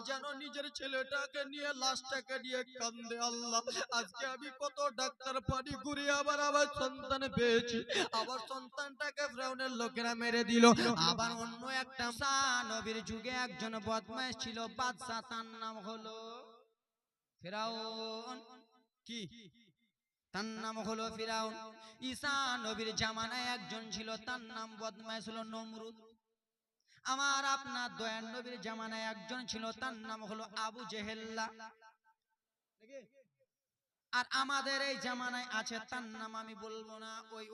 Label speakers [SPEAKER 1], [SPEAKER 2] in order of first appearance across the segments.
[SPEAKER 1] যেন নিজের ছেলেটাকে নিয়ে লাশটাকে নিয়ে কান্দে। আল্লাহ, আজকে আমি কত ডাক্তার পানি ঘুরিয়ে আবার আমার সন্তান পেয়েছি, আবার সন্তানটাকে ফিরআউনের লোকেরা মেরে দিল। আবার অন্য একটা মুসা নবীর যুগে একজন বদমাইশ ছিল বাদশা, তার নাম হলো ফিরআউন। কি তার নাম হলো ফিরআউন। ঈসা নবীর জামানায় একজন ছিল, তার নাম বদমাইশ হলো নমরুদ। আমার আপনার দয়ার নবীর জামানায় একজন ছিল, তার নাম হলো আবু জেহেল্লা। আর আমাদের এই জামানায় আছে, তার নাম আমি বলবো না, ওই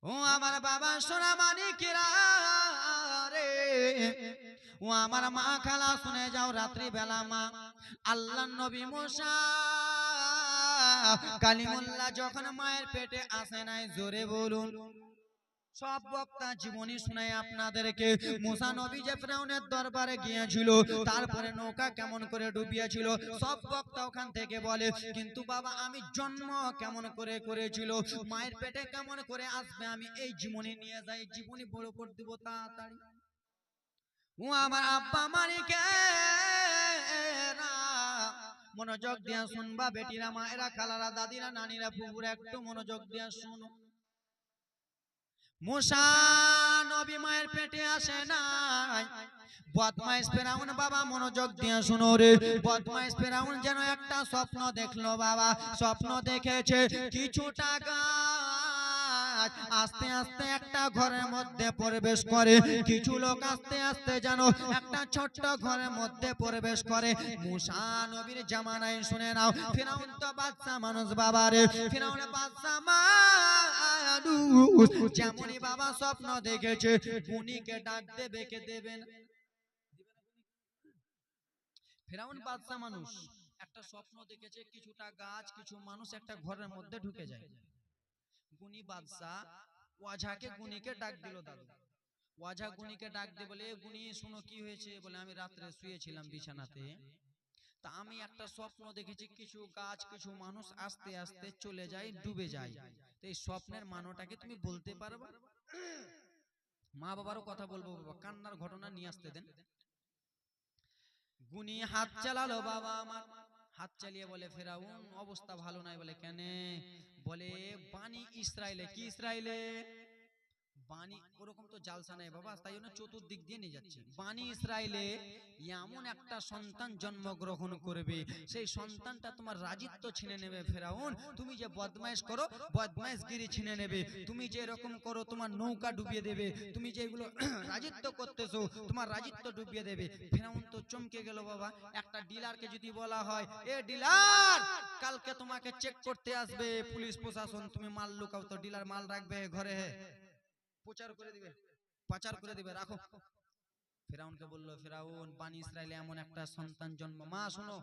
[SPEAKER 1] ও আমার বাবা সোনা মানিকেরা রে, ও আমার মা খালা শুনে যাও, রাত্রি বেলা মা আল্লাহর নবী মুসা কালিমুল্লাহ যখন মায়ের পেটে আসে নাই, জোরে বলুন। সব বক্তা জীবনী শোনায় আপনাদেরকে। মুসা নবী যে ফিরআউনের দরবারে গিয়েছিল, তারপরে নৌকা কেমন করে ডুবিয়েছিল, সব বক্তা ওখান থেকে বলে। কিন্তু বাবা আমি জন্ম কেমন করে করেছিল, মায়ের পেটে কেমন করে আসবে, আমি এই জীবনী নিয়ে যাই, জীবনী বড় করে দিব তাড়াতাড়ি। ও আমার আব্বা মালিকেরা, মনোযোগ দিয়া শুনবা বেটিরা, মায়েরা, খালারা, দাদিরা, নানিরা, ফুফুরা, একটু মনোযোগ দিয়া শুনো। মুসা নবী মায়ের পেটে আসে নাই, বদমাইশ ফিরআউন বাবা মনোযোগ দিয়ে শুনো রে। বদমাইশ ফিরআউন যেন একটা স্বপ্ন দেখলো বাবা। স্বপ্ন দেখেছে কিছুটা গাছ আস্তে আস্তে একটা ঘরের মধ্যে প্রবেশ করে, কিছু লোক আস্তে আস্তে যেন একটা ছোট্ট ঘরের মধ্যে প্রবেশ করে। মুসা নবীর জামানায় শুনে নাও, ফিরআউন তো বাদশা মানুষ বাবা রে, ফিরআউন বাদশা মানুষ, যেমনই বাবা স্বপ্ন দেখেছে গুণীকে ডাক দেবে, কে দেবেন? ফিরআউন বাদশা মানুষ, একটা স্বপ্ন দেখেছে কিছুটা গাছ কিছু মানুষ একটা ঘরের মধ্যে ঢুকে যায়। গুণী বাদশা ওয়াজাকে গুণীকে ডাক দিল। দাদু ওয়াজা গুণীকে ডাক দিয়ে বলে, গুণী শুনো কি হয়েছে? বলে আমি রাত্রে শুয়েছিলাম বিছানাতে, তা আমি একটা স্বপ্ন দেখেছি কিছু গাছ কিছু মানুষ আস্তে আস্তে চলে যায়, ডুবে যায়। তো এই স্বপ্নের মানেটাকে তুমি বলতে পারবা? মা বাবারও কথা বলবো বাবা, কান্নার ঘটনা নিয়ে আসতে দেন। গুনি হাত চালালো বাবা আমার, হাত চালিয়ে বলে ফিরআউন অবস্থা ভালো নাই। বলে কেন? বলে বানি ইসরাইলে। কি ইসরাইলে? বানি ওরকম তো জালসা নাই বাবা, তাই জন্য চতুর্দিক দিয়ে নিয়ে যাচ্ছি। বানি ইসরাইলে এমন একটা সন্তান জন্মগ্রহণ করবে, সেই সন্তানটা তোমার রাজিত্ব ছিনে নেবে। ফিরআউন তুমি যে বদমাইশ করো, বদমাইশগিরি ছিনে নেবে। তুমি যে এরকম করো, তোমার নৌকা ডুবিয়ে দেবে। তুমি যে এগুলো রাজিত্ব করতেছো, তোমার রাজিত্ব ডুবিয়ে দেবে। ফিরআউন তো চমকে গেল বাবা। একটা ডিলারকে যদি বলা হয়, এ ডিলার কালকে তোমাকে চেক করতে আসবে পুলিশ প্রশাসন, তুমি মাল লুকাও তো, ডিলার মাল রাখবে ঘরে, প্রচার করে দিবে, পাচার করে দিবে, রাখো। ফিরআউনকে বলল, ফিরআউন বানি ইসরাইলে এমন একটা সন্তান জন্ম, মা শুনো,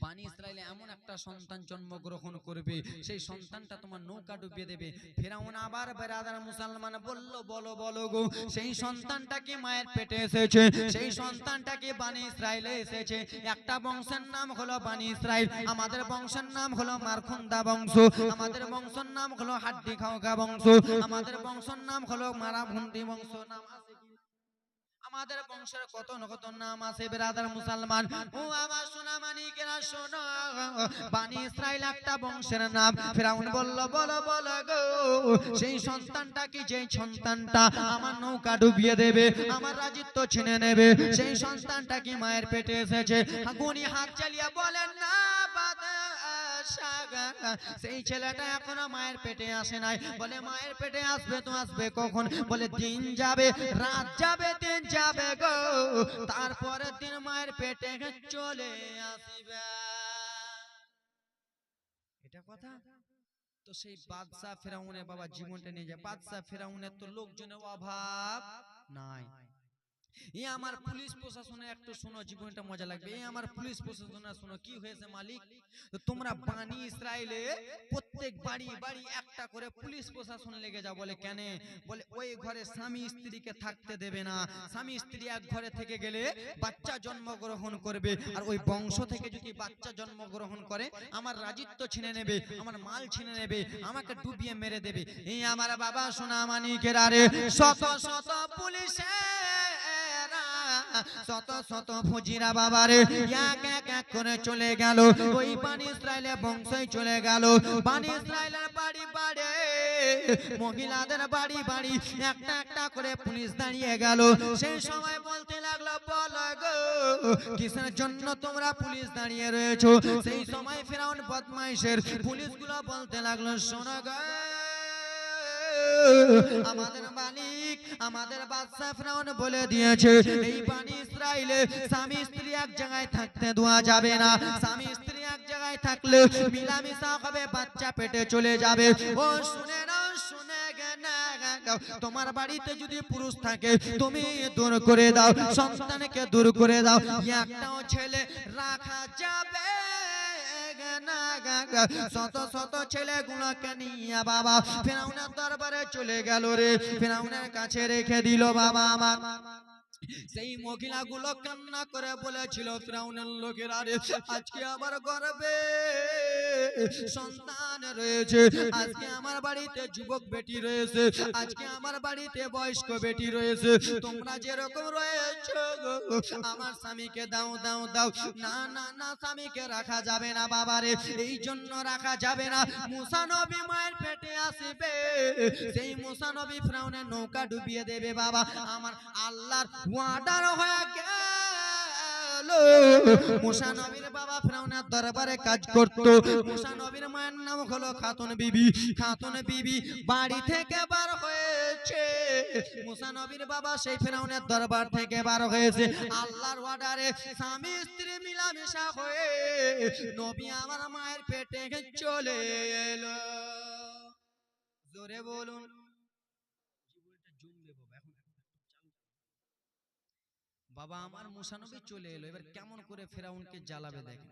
[SPEAKER 1] বানি ইসরাইলে এমন একটা সন্তান জন্মগ্রহণ করবে, সেই সন্তানটা তোমার নৌকা ডুবিয়ে দেবে। ফিরআউন আবার বেরাদার মুসলমান বলল, বলো বলো গো, সেই সন্তানটা কি মায়ের পেটে এসেছে? সেই সন্তানটা কি বানি ইসরাইলে এসেছে? একটা বংশের নাম হলো বানি ইসরাইল, আমাদের বংশের নাম হলো মারখুন্দা বংশ, আমাদের বংশের নাম হলো হাড্ডি খাওয়া বংশ, আমাদের বংশের নাম হলো মারাভুন্দি বংশ। নাম আছে কি? আমাদের বংশের কত কত নাম আছে বেরাদার মুসলমান। ও আমার সোনা মানিকেরা শোনো, বানি ইসরাইল একটা বংশের নাম। ফিরআউন বলল, বলো বলো গো, সেই সন্তানটা কি? যেই সন্তানটা আমার নৌকা ডুবিয়ে দেবে, আমার রাজিত্ব ছিনে নেবে, সেই সন্তানটা কি মায়ের পেটে এসেছে? গুনি হাত চালিয়ে বলেন না সেই ছেলেটা এখনো মায়ের পেটে আসে নাই। বলে মায়ের পেটে আসবে তো আসবে কখন? বলে দিন যাবে রাত যাবে দিন যাবে গো, তারপরের দিন মায়ের পেটে চলে আসবে। এটা কথা তো। সেই বাদশা ফিরআউনের বাবা জীবনটা নিয়ে যায়। বাদশা ফিরআউনের তো লোকজনের অভাব নাই। এই আমার পুলিশ প্রশাসনে একটু শোনো, জীবনটা মজা লাগবে। এই আমার পুলিশ প্রশাসনে শোনো কি হয়েছে মালিক। তো তোমরা বানি ইসরাইলে প্রত্যেক বাড়ি বাড়ি একটা করে পুলিশ প্রশাসন লেগে যাও। বলে কেন? বলে ওই ঘরে স্বামী স্ত্রীকে থাকতে দেবে না। স্বামী স্ত্রী এক ঘরে থেকে গেলে বাচ্চা জন্মগ্রহণ করবে, আর ওই বংশ থেকে যদি বাচ্চা জন্মগ্রহণ করে আমার রাজিত্ব ছিনে নেবে, আমার মাল ছিনে নেবে, আমাকে ডুবিয়ে মেরে দেবে। এই আমার বাবা সোনা মানিকেরা রে, শত শত পুলিশে শত শত ফজিরা বাবারে এক এক এক করে চলে গেল, ওই বানি ইসরায়েলের বংশই চলে গেল। বানি ইসরায়েলের বাড়ি বাড়ি মহিলাদের বাড়ি বাড়ি একটা একটা করে পুলিশ দাঁড়িয়ে গেল। সেই সময় বলতে লাগলো, বলো গো কিসের জন্য তোমরা পুলিশ দাঁড়িয়ে রয়েছো? সেই সময় ফিরআউন বদমাইশের পুলিশগুলো বলতে লাগলো, শোনো গো আমাদের মালিক আমাদের বাদশা ফিরআউন বলে দিয়েছে এই বানি ইসরাইলে স্বামী স্ত্রী এক জায়গায় থাকতে দেওয়া যাবে না। স্বামী স্ত্রী এক জায়গায় থাকলে মিলামিশা হবে, বাচ্চা পেটে চলে যাবে। ও শুনে না, শুনে না, তোমার বাড়িতে যদি পুরুষ থাকে তুমি দূর করে দাও, সন্তানকে দূর করে দাও, একটাও ছেলে রাখা যাবে না। শত শত ছেলেগুলোকে নিয়ে বাবা ফিরআউনের দরবারে চলে গেল রে, ফিরআউনের কাছে রেখে দিল বাবা আমার। সেই মহিলাগুলো কান্না করে বলেছিল, ফিরআউনের লোকেরা রে আজকে আমার গর্ভে সন্তান রয়েছে, আজকে আমার বাড়িতে যুবক বেটি রয়েছে, আজকে আমার বাড়িতে বয়স্ক বেটি রয়েছে, তোমরা যেরকম রয়েছে আমার স্বামীকে দাও দাও দাও। না না না, স্বামীকে রাখা যাবে না বাবারে, এই জন্য রাখা যাবে না, মুসা নবী মায়ের পেটে আসবে, সেই মুসা নবী ফিরআউনের নৌকা ডুবিয়ে দেবে বাবা। আমার আল্লাহর ওয়াদার হয়ে গেল। মুসা নবীর বাবা ফিরআউনের দরবারে কাজ করত। মুসা নবীর মায়ের নাম হলো খাতুন বিবি। খাতুন বিবি বাড়ি থেকে বার হয়েছে, মুসা নবীর বাবা সেই ফিরআউনের দরবার থেকে বার হয়েছে আল্লাহর অর্ডারে, স্বামী স্ত্রী মিলামেশা হয়ে নবী আমার মায়ের পেটে চলে এলো। জোরে বলুন। বাবা আমার মুসা নবী চলে এলো, এবার কেমন করে ফিরআউনকে জ্বালাবে দেখেন।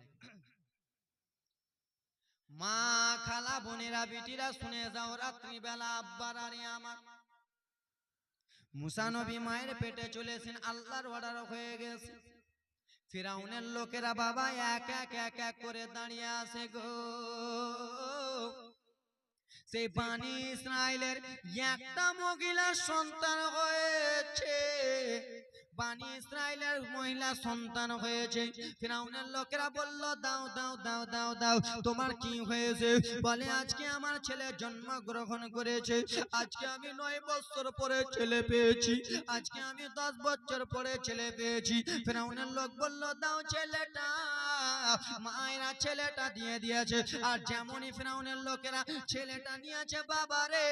[SPEAKER 1] মা খালা বোনেরা বিটিরা শুনে যাও, রাত্রি বেলা আব্বার আরে আমার মুসা নবী মায়ের পেটে চলেছেন, আল্লাহর অর্ডার হয়ে গেছে। ফিরআউনের লোকেরা বাবা এক এক এক এক করে দাঁড়িয়ে আছে গো। সেই বানি ইসরাইলের একটা মহিলার সন্তান হয়েছে, বানি ইসরাইলের মহিলা সন্তান হয়েছে। ফিরআউনের লোকেরা বলল, দাও দাও দাও দাও দাও, তোমার কি হয়েছে? বলে আজকে আমার ছেলে জন্মগ্রহণ করেছে, আজকে আমি 9 বছর পরে ছেলে পেয়েছি, আজকে আমি 10 বছর পরে ছেলে পেয়েছি। ফিরআউনের লোক বলল, দাও ছেলেটা। মায়েরা ছেলেটা দিয়ে দিয়েছে, আর যেমনই ফিরআউনের লোকেরা ছেলেটা নিয়েছে বাবারে,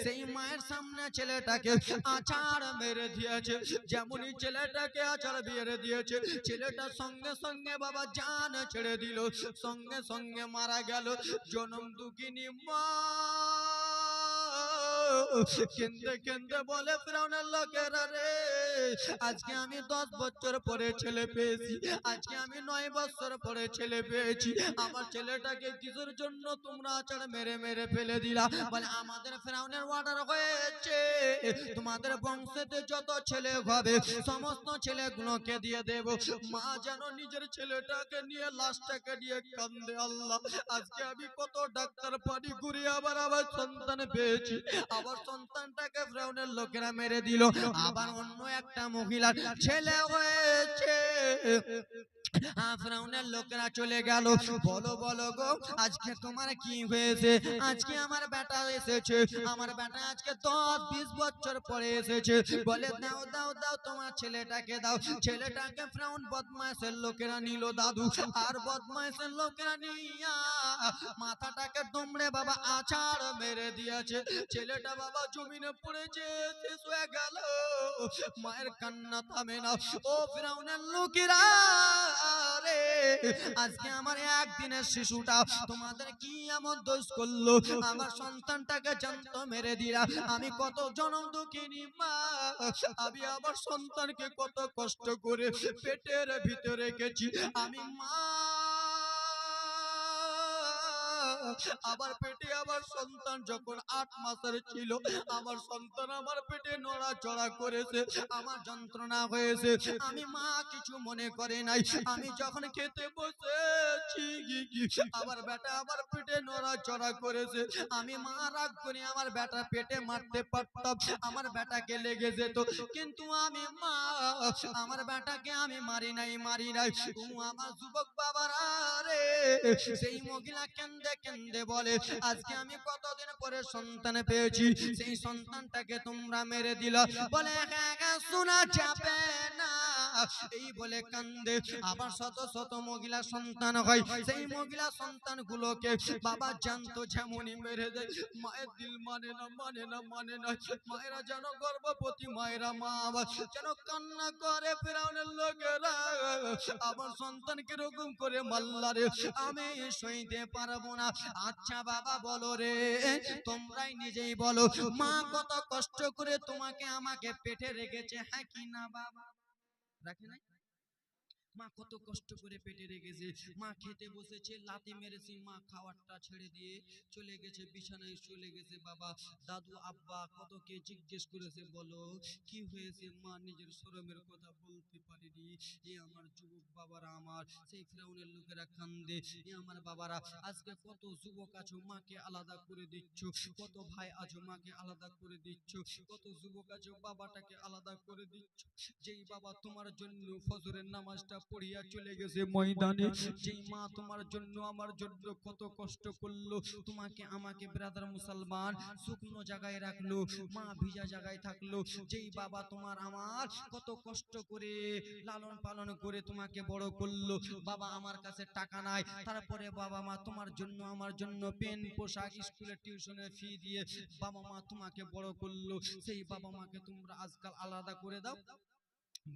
[SPEAKER 1] সেই মায়ের সামনে ছেলেটাকে আছাড় মেরে দিয়েছে। যেমনই ছেলেটাকে আছাড় মেরে দিয়েছে, ছেলেটা সঙ্গে সঙ্গে বাবা জান ছেড়ে দিল, সঙ্গে সঙ্গে মারা গেল। জনম দুঃখিনী মা কেন্দে কেন্দে বলে, ফিরআউনের লোকেরা রে আজকে আমি 10 বছর পরে ছেলে পেয়েছি, আজকে আমি 9 বছর পরে ছেলে পেয়েছি, আমার ছেলেটাকে কিসের জন্য তোমরা আছাড় মেরে মেরে ফেলে দিলা? বলে আমাদের ফিরআউনের অর্ডার হয়েছে তোমাদের বংশেতে যত ছেলে হবে সমস্ত ছেলেগুলোকে দিয়ে দেব। মা যেন নিজের ছেলেটাকে নিয়ে লাশটাকে নিয়ে কান্দে, আল্লাহ আজকে আমি কত ডাক্তার পানি ঘুরিয়ে আবার সন্তান পেয়েছি, আবার সন্তানটাকে ফিরআউনের লোকেরা মেরে দিল। আবার অন্য একটা মহিলার ছেলে হয়েছে, ফিরআউনের লোকেরা চলে গেল, বলো বলো গো আজকে তোমার কি হয়েছে? আজকে আমার বেটা এসেছে, আমার বেটা আজকে 10-20 বছর পরে এসেছে। বলে দাও দাও দাও তোমার ছেলেটাকে দাও। ছেলেটাকে ফিরআউন বদমাইশের লোকেরা নিল দাদু, আর বদমাইশের লোকেরা নিয়া মাথাটাকে দুমড়ে বাবা আছাড় মেরে দিয়েছে। ছেলেটা বাবা জমিনে পড়েছে, শেষ হয়ে গেল। মায়ের কান্না থামে না। ও ফিরআউনের লোকেরা রে, আজকে আমার একদিনের শিশুটা তোমাদের কি এমন দোষ করলো? আমার সন্তানটাকে জ্যান্ত মেরে দিলা। আমি কত জনম দুঃখিনী মা, আমি আমার সন্তানকে কত কষ্ট করে পেটের ভিতরে রেখেছি, আমি মা আমার পেটে আমার সন্তান যখন 8 মাসের ছিল, আমার সন্তান আমার পেটে নড়াচড়া করেছে, আমার যন্ত্রণা হয়েছে, আমি মা কিছু মনে করে নাই। আমি যখন খেতে বসেছি আমার বেটা আমার পেটে নড়াচড়া করেছে, আমি মা রাগ করে আমার বেটা পেটে মারতে পারতাম, আমার বেটাকে লেগে যেত, কিন্তু আমি মা আমার বেটাকে আমি মারি নাই। আমার যুবক বাবারা রে, সেই মহিলা কেন্দে কেন্দে বলে, আজকে আমি কতদিন পরে সন্তান পেয়েছি, সেই সন্তানটাকে তোমরা মেরে দিলা। বলে হ্যাঁ শোনা যাবে না, এই বলে কান্দে। আবার শত শত মহিলা সন্তান হয়, সেই মহিলা সন্তান গুলোকে বাবা জানতো যেমনই মেরে দেয়। মায়ের দিল মানে না, মায়েরা যেন গর্ভবতী মায়েরা মা যেন কান্না করে ফেরাউনের লোকেরা, আমার সন্তান কিরকম করে মাল্লা রে, আমি সইতে পারবো না। আচ্ছা বাবা বলো রে, তোমরাই নিজেই বলো, মা কত কষ্ট করে তোমাকে আমাকে পেটে রেখেছে, হ্যাঁ কি না বাবা? রাখে নাই? মা কত কষ্ট করে পেটে রেখেছে, মা খেতে বসেছে, লাথি মেরেছি, মা খাওয়ারটা ছেড়ে দিয়ে চলে গেছে, বিছানায় চলে গেছে। বাবা দাদু আব্বা কত কে জিজ্ঞেস করেছে, বলো কি হয়েছে? মা নিজের শরমের কথা বলতে পারেনি। এ আমার যুবক বাবারা, আমার সেই ফিরাউনের লোকেরা কান্দে। এ আমার বাবারা, আজকে কত যুবক আছো মাকে আলাদা করে দিচ্ছ, কত ভাই আছো মাকে আলাদা করে দিচ্ছ, কত যুবক আছো বাবাটাকে আলাদা করে দিচ্ছ। যেই বাবা তোমার জন্য ফজরের নামাজটা পড়িয়া চলে গেছে ময়দানে, যেই মা তোমার জন্য আমার জন্য কত কষ্ট করলো, তোমাকে আমাকে ব্রাদার মুসলমান শুকনো জায়গায় রাখলো, মা ভিজা জায়গায় থাকলো, যেই বাবা তোমার আমার কত কষ্ট করে লালন পালন করে তোমাকে বড় করলো। বাবা আমার কাছে টাকা নাই, তারপরে বাবা মা তোমার জন্য আমার জন্য পেন পোশাক স্কুলে টিউশনের ফি দিয়ে বাবা মা তোমাকে বড় করলো, সেই বাবা মাকে তোমরা আজকাল আলাদা করে দাও।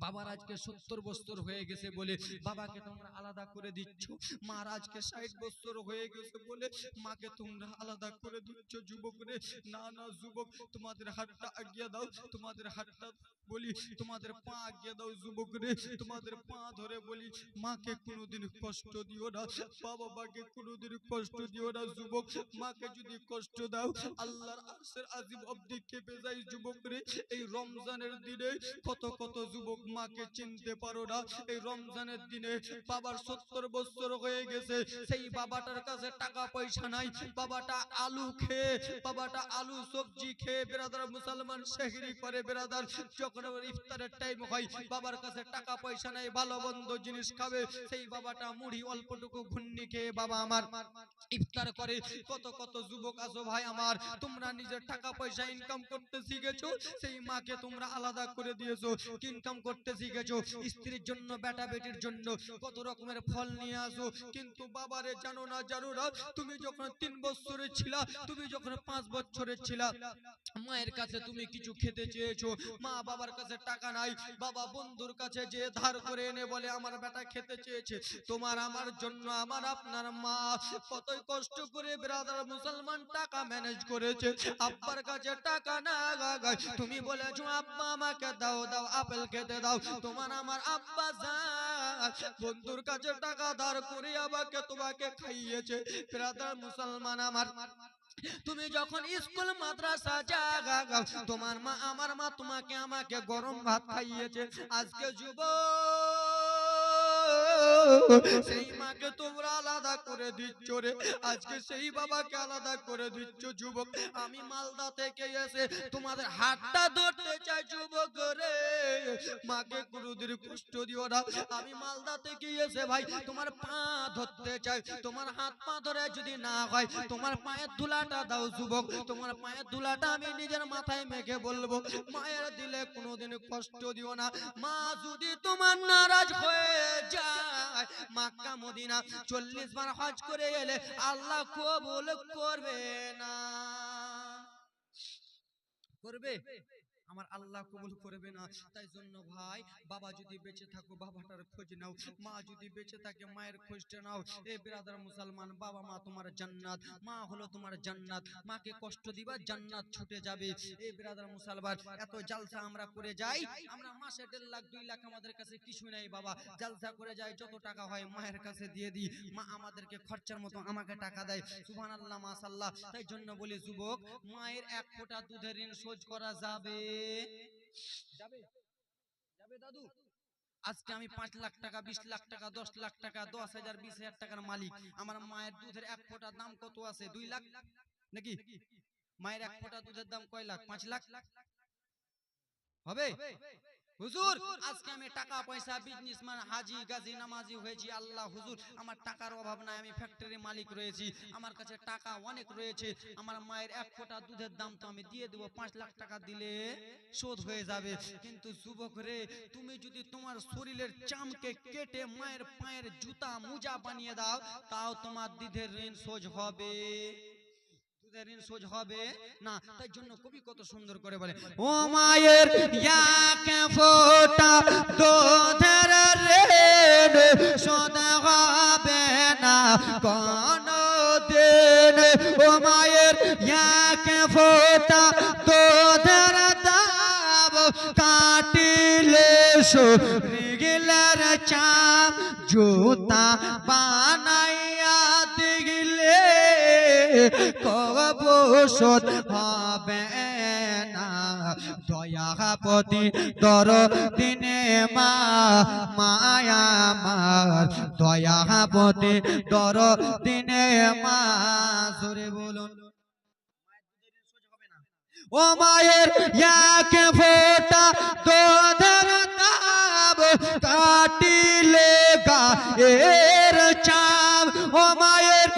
[SPEAKER 1] বাবার আজকে 70 বছর হয়ে গেছে বলে বাবাকে তোমরা আলাদা করে দিচ্ছ, মার আজকে 60 বছর হয়ে গেছে বলে মাকে তোমরা আলাদা করে দিচ্ছ। যুবক রে, না না যুবক, তোমাদের হাতটা আগিয়ে দাও, তোমাদের হাতটা বলি, তোমাদের পা আগিয়ে দাও যুবক রে, তোমাদের পা ধরে বলি, মাকে কোনোদিন কষ্ট দিও না, বাবা মাকে কোনোদিন কষ্ট দিও না যুবক। মাকে যদি কষ্ট দাও আল্লাহর আরশের আজিম অবধি কেঁপে যায় যুবক রে। এই রমজানের দিনে কত কত যুবক মাকে চিনতে পারো না। এই রমজানের দিনে বাবার 70 বছর হয়ে গেছে, সেই বাবাটার কাছে টাকা পয়সা নাই, বাবাটা আলু খেয়ে, বাবাটা আলু সবজি খেয়ে বেরাদার মুসলমান সেহরি করে বেরাদার, যখন ইফতারের টাইম হয় বাবার কাছে টাকা পয়সা নাই, ভালো মন্দ জিনিস খাবে, সেই বাবাটা মুড়ি অল্পটুকু ঘুন্নি খেয়ে বাবা আমার ইফতার করে। কত কত যুবক আছো ভাই আমার, তোমরা নিজের টাকা পয়সা ইনকাম করতে শিখেছো, সেই মাকে তোমরা আলাদা করে দিয়েছো। ইনকাম করতে শিখেছো স্ত্রীর জন্য, বেটা বেটির জন্য কত রকমের ফল নিয়ে আসো, কিন্তু বাবারে জানো না তুমি যখন 3 বছরের ছিলা, তুমি যখন 5 বছরের ছিলা, মায়ের কাছে তুমি কিছু খেতে চেয়েছো, মা বাবার কাছে টাকা নাই, বাবা বন্ধুর কাছে যে ধার করে এনে বলে আমার বেটা খেতে চেয়েছে। তোমার আমার জন্য আমার আপনার মা কতই কষ্ট করে ব্রাদার মুসলমান টাকা ম্যানেজ করেছে, আব্বার কাছে টাকা না, তুমি বলেছো আব্বা আমাকে দাও দাও আপেল খেতে দাও, তোমার আমার আব্বা যান বন্ধুর কাছে টাকা ধার করে আমাকে তোমাকে খাইয়েছে। ব্রাদার মুসলমান আমার, তুমি যখন স্কুল মাদ্রাসা জাগা, তোমার মা আমার মা তোমাকে আমাকে গরম ভাত খাইয়েছে। আজকে সেই মাকে তোমরা আলাদা করে দিচ্ছ রে, আজকে সেই বাবাকে আলাদা করে দিচ্ছ। যুবক আমি মালদা থেকে এসে তোমাদের হাতটা ধরতে চাই যুবক রে, মাকে কোনোদিন কষ্ট দিও না। আমি মালদা থেকে এসে ভাই তোমার পা ধরতে চাই, তোমার হাত পা ধরে যদি না হয় তোমার পায়ের ধুলাটা দাও যুবক, তোমার পায়ের ধুলাটা আমি নিজের মাথায় মেখে বলবো, মায়ের দিলে কোনোদিন কষ্ট দিও না। মা যদি তোমার নারাজ হয়ে যায়, মক্কা মদিনা 40 বার হজ করে এলে আল্লাহ কবুল করবে না, করবে? আমার আল্লাহ কবুল করবে না। তাই জন্য ভাই, বাবা যদি বেঁচে থাকো বাবাটার খোঁজ নাও, মা যদি বেঁচে থাকে মায়ের খোঁজটা নাও। এ ব্রাদার মুসলমান, বাবা মা তোমার জান্নাত, মা হলো তোমার জান্নাত। মাকে কষ্ট দিবা জান্নাত ছুটে যাবে। এ ব্রাদার মুসলমান, এত জালসা আমরা করে যাই, আমরা মাসে 1.5 লাখ 2 লাখ আমাদের কাছে কিছু নাই বাবা, জালসা করে যাই, যত টাকা হয় মায়ের কাছে দিয়ে দিই, মা আমাদেরকে খরচার মতো আমাকে টাকা দেয়। সুবহানাল্লাহ, মাশাআল্লাহ। তাই জন্য বলি যুবক, মায়ের এক ফোঁটা দুধের ঋণ শোধ করা যাবে? যাবে? যাবে দাদু? আজকে আমি 5 লাখ টাকা, 20 লাখ টাকা, 10 লাখ টাকা, 10,000 20,000 টাকার মালিক। আমার মায়ের দুধের এক ফোঁটা দাম কত আছে? 2 লাখ নাকি? মায়ের এক ফোঁটা দুধের দাম কয় লাখ? 5 লাখ হবে? হুজুর, আজকে আমি টাকা পয়সা বিজনেসম্যান, হাজি গাজী নামাজি হয়েছি, আল্লাহ হুজুর আমার টাকার অভাব নাই, আমি ফ্যাক্টরি মালিক রয়েছি, আমার কাছে টাকা অনেক রয়েছে, আমার মায়ের এক ফোঁটা দুধের দাম তো আমি দিয়ে দেবো, 5 লাখ টাকা দিলে শোধ হয়ে যাবে। কিন্তু যুবক রে, তুমি যদি তোমার শরীরের চামকে কেটে মায়ের পায়ের জুতা মোজা বানিয়ে দাও, তাও তোমার দুধের ঋণ শোধ হবে? সোজ হবে না। তাই জন্য কবি কত সুন্দর করে বলে, ও মায়ের এক ফোঁটা দুধের ঋণ শোধ হবে না কোনদিন। ও মায়ের এক ফোঁটা দুধের দাম কাটিলে শরীরের চাম জুতা বানাইয়া দিলে কবু শোধ হবে না। দয়াপতি দরদিনে মা, মায়া মার দয়াপতি দরদিনে মা। জোরে বলুন, ও মায়ের এক ফোঁটা দুধের দাম কাটিলে গায়ের চাম। ও মায়ের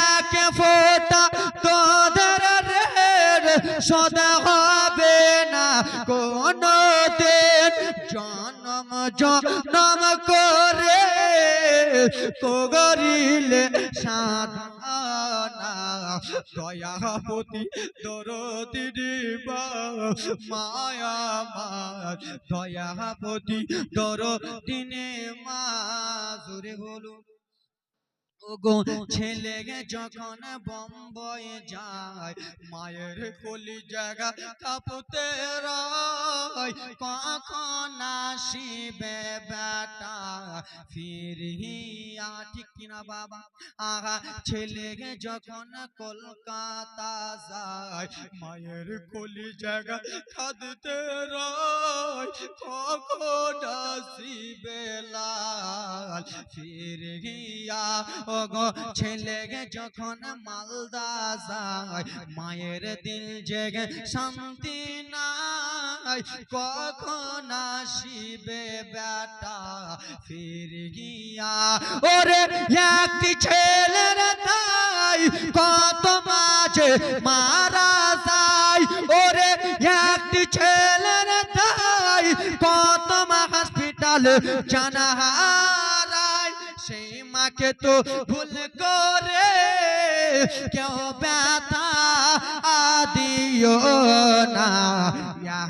[SPEAKER 1] এক ফোঁটা দুধের ঋণ শোধ হবে না কোনদিন। জনম জনম করে করিলে সাধনা। দয়াপতি দরদিনে মা, মায়া মার দয়াপতি দরদিনে মা। জোরে বলুন, ওগো ছেলে যখন বম্বয়ে যায়, মায়ের কলি জায়গা কাঁপতে রয়, কখন আসিবে বেটা ফিরিয়া? ঠিক কিনা বাবা? আহা, ছেলে যখন কলকাতা যায়, মায়ের কলি জায়গা কাঁদতে রয়, কখন আসিবে লাল ফিরিয়া? ওগো ছেলে যখন মালদা যায়, মায়ের দিল জেগে শান্তি নাই, কখন আসিবে বেটা ফিরিয়া? ওরে একটি ছেলের তাই কত মাঝে মারা যায়, ওরে একটি ছেলের তাই কত মা হসপিটালে জানা হারায়। সেই মাকে তো ভুল করে কেউ ব্যথা দিও না,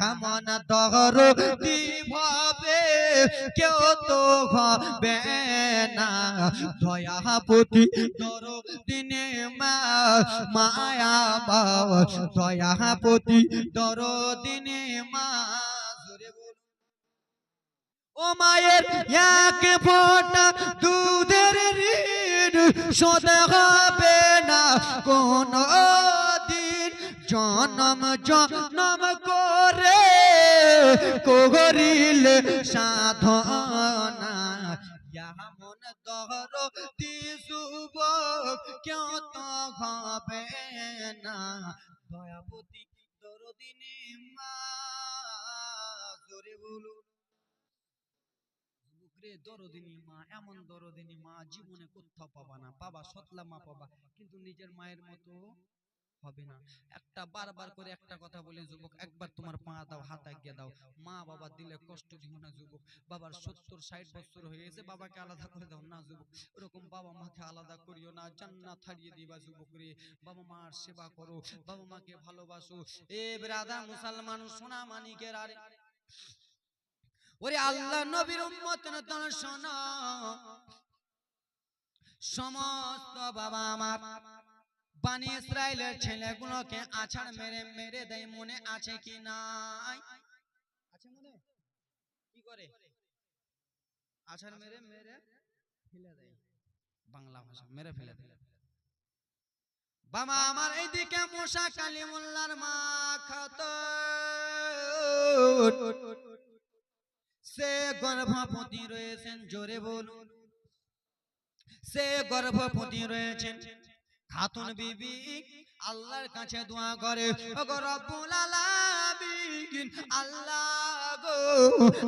[SPEAKER 1] এমন দরদি ভাবে কেউ তো হবে না। দয়াপতি দরদিনে মা, মায়া বাবা দয়াপতি দরদিনে মা। ও মায়ের এক ফোঁটা দুধের ঋণ শোধ হবে না কোনদিন। জনম জনম করে করিলে সাধনা, এমন দরদি যুবক কেউ তো হবে না। দয়াপতি দরদিনে মা। জোরে বলুন, দরদিনী মা, এমন দরদিনী মা জীবনে কোথাও পাবা না। পাবা সতলা মা পাবা, কিন্তু নিজের মায়ের মতো হবে না। একটা বারবার করে একটা কথা বলে, যুবক একবার তোমার পা দাও, হাত এগিয়ে দাও। মা বাবা দিলে কষ্ট দিও না যুবক। বাবার 70-60 বছর হয়ে গেছে, বাবাকে আলাদা করে দাও না যুবক। ওরকম বাবা মাকে আলাদা করিও না, জান্নাত হারিয়ে দিবা যুবক রে। বাবা মার সেবা করো, বাবা মাকে ভালোবাসো। এ ব্রাদার মুসলমান সোনা মানিকের, আরে ওরে আল্লাহ নবীর উম্মতের দল শোনো, সমস্ত বাবা আমার বানি ইসরাইলের ছেলেগুলোকে আছাড় মেরে মেরে দেয়, মনে আছে কি নাই? আছে মনে? কি করে? আছাড় মেরে মেরে ফেলে দেয়, বাংলা ভাষা মেরে ফেলে দেয়। বাবা আমার এইদিকে মুসা কালিমুল্লাহর মা খাত, সে গর্ভবতী রয়েছেন, জোরে বলুন, সে গর্ভবতী রয়েছেন। খাতুন বিবি আল্লাহর কাছে দোয়া করে, ওগো রব্বুল আলামিন, আল্লাহ গো,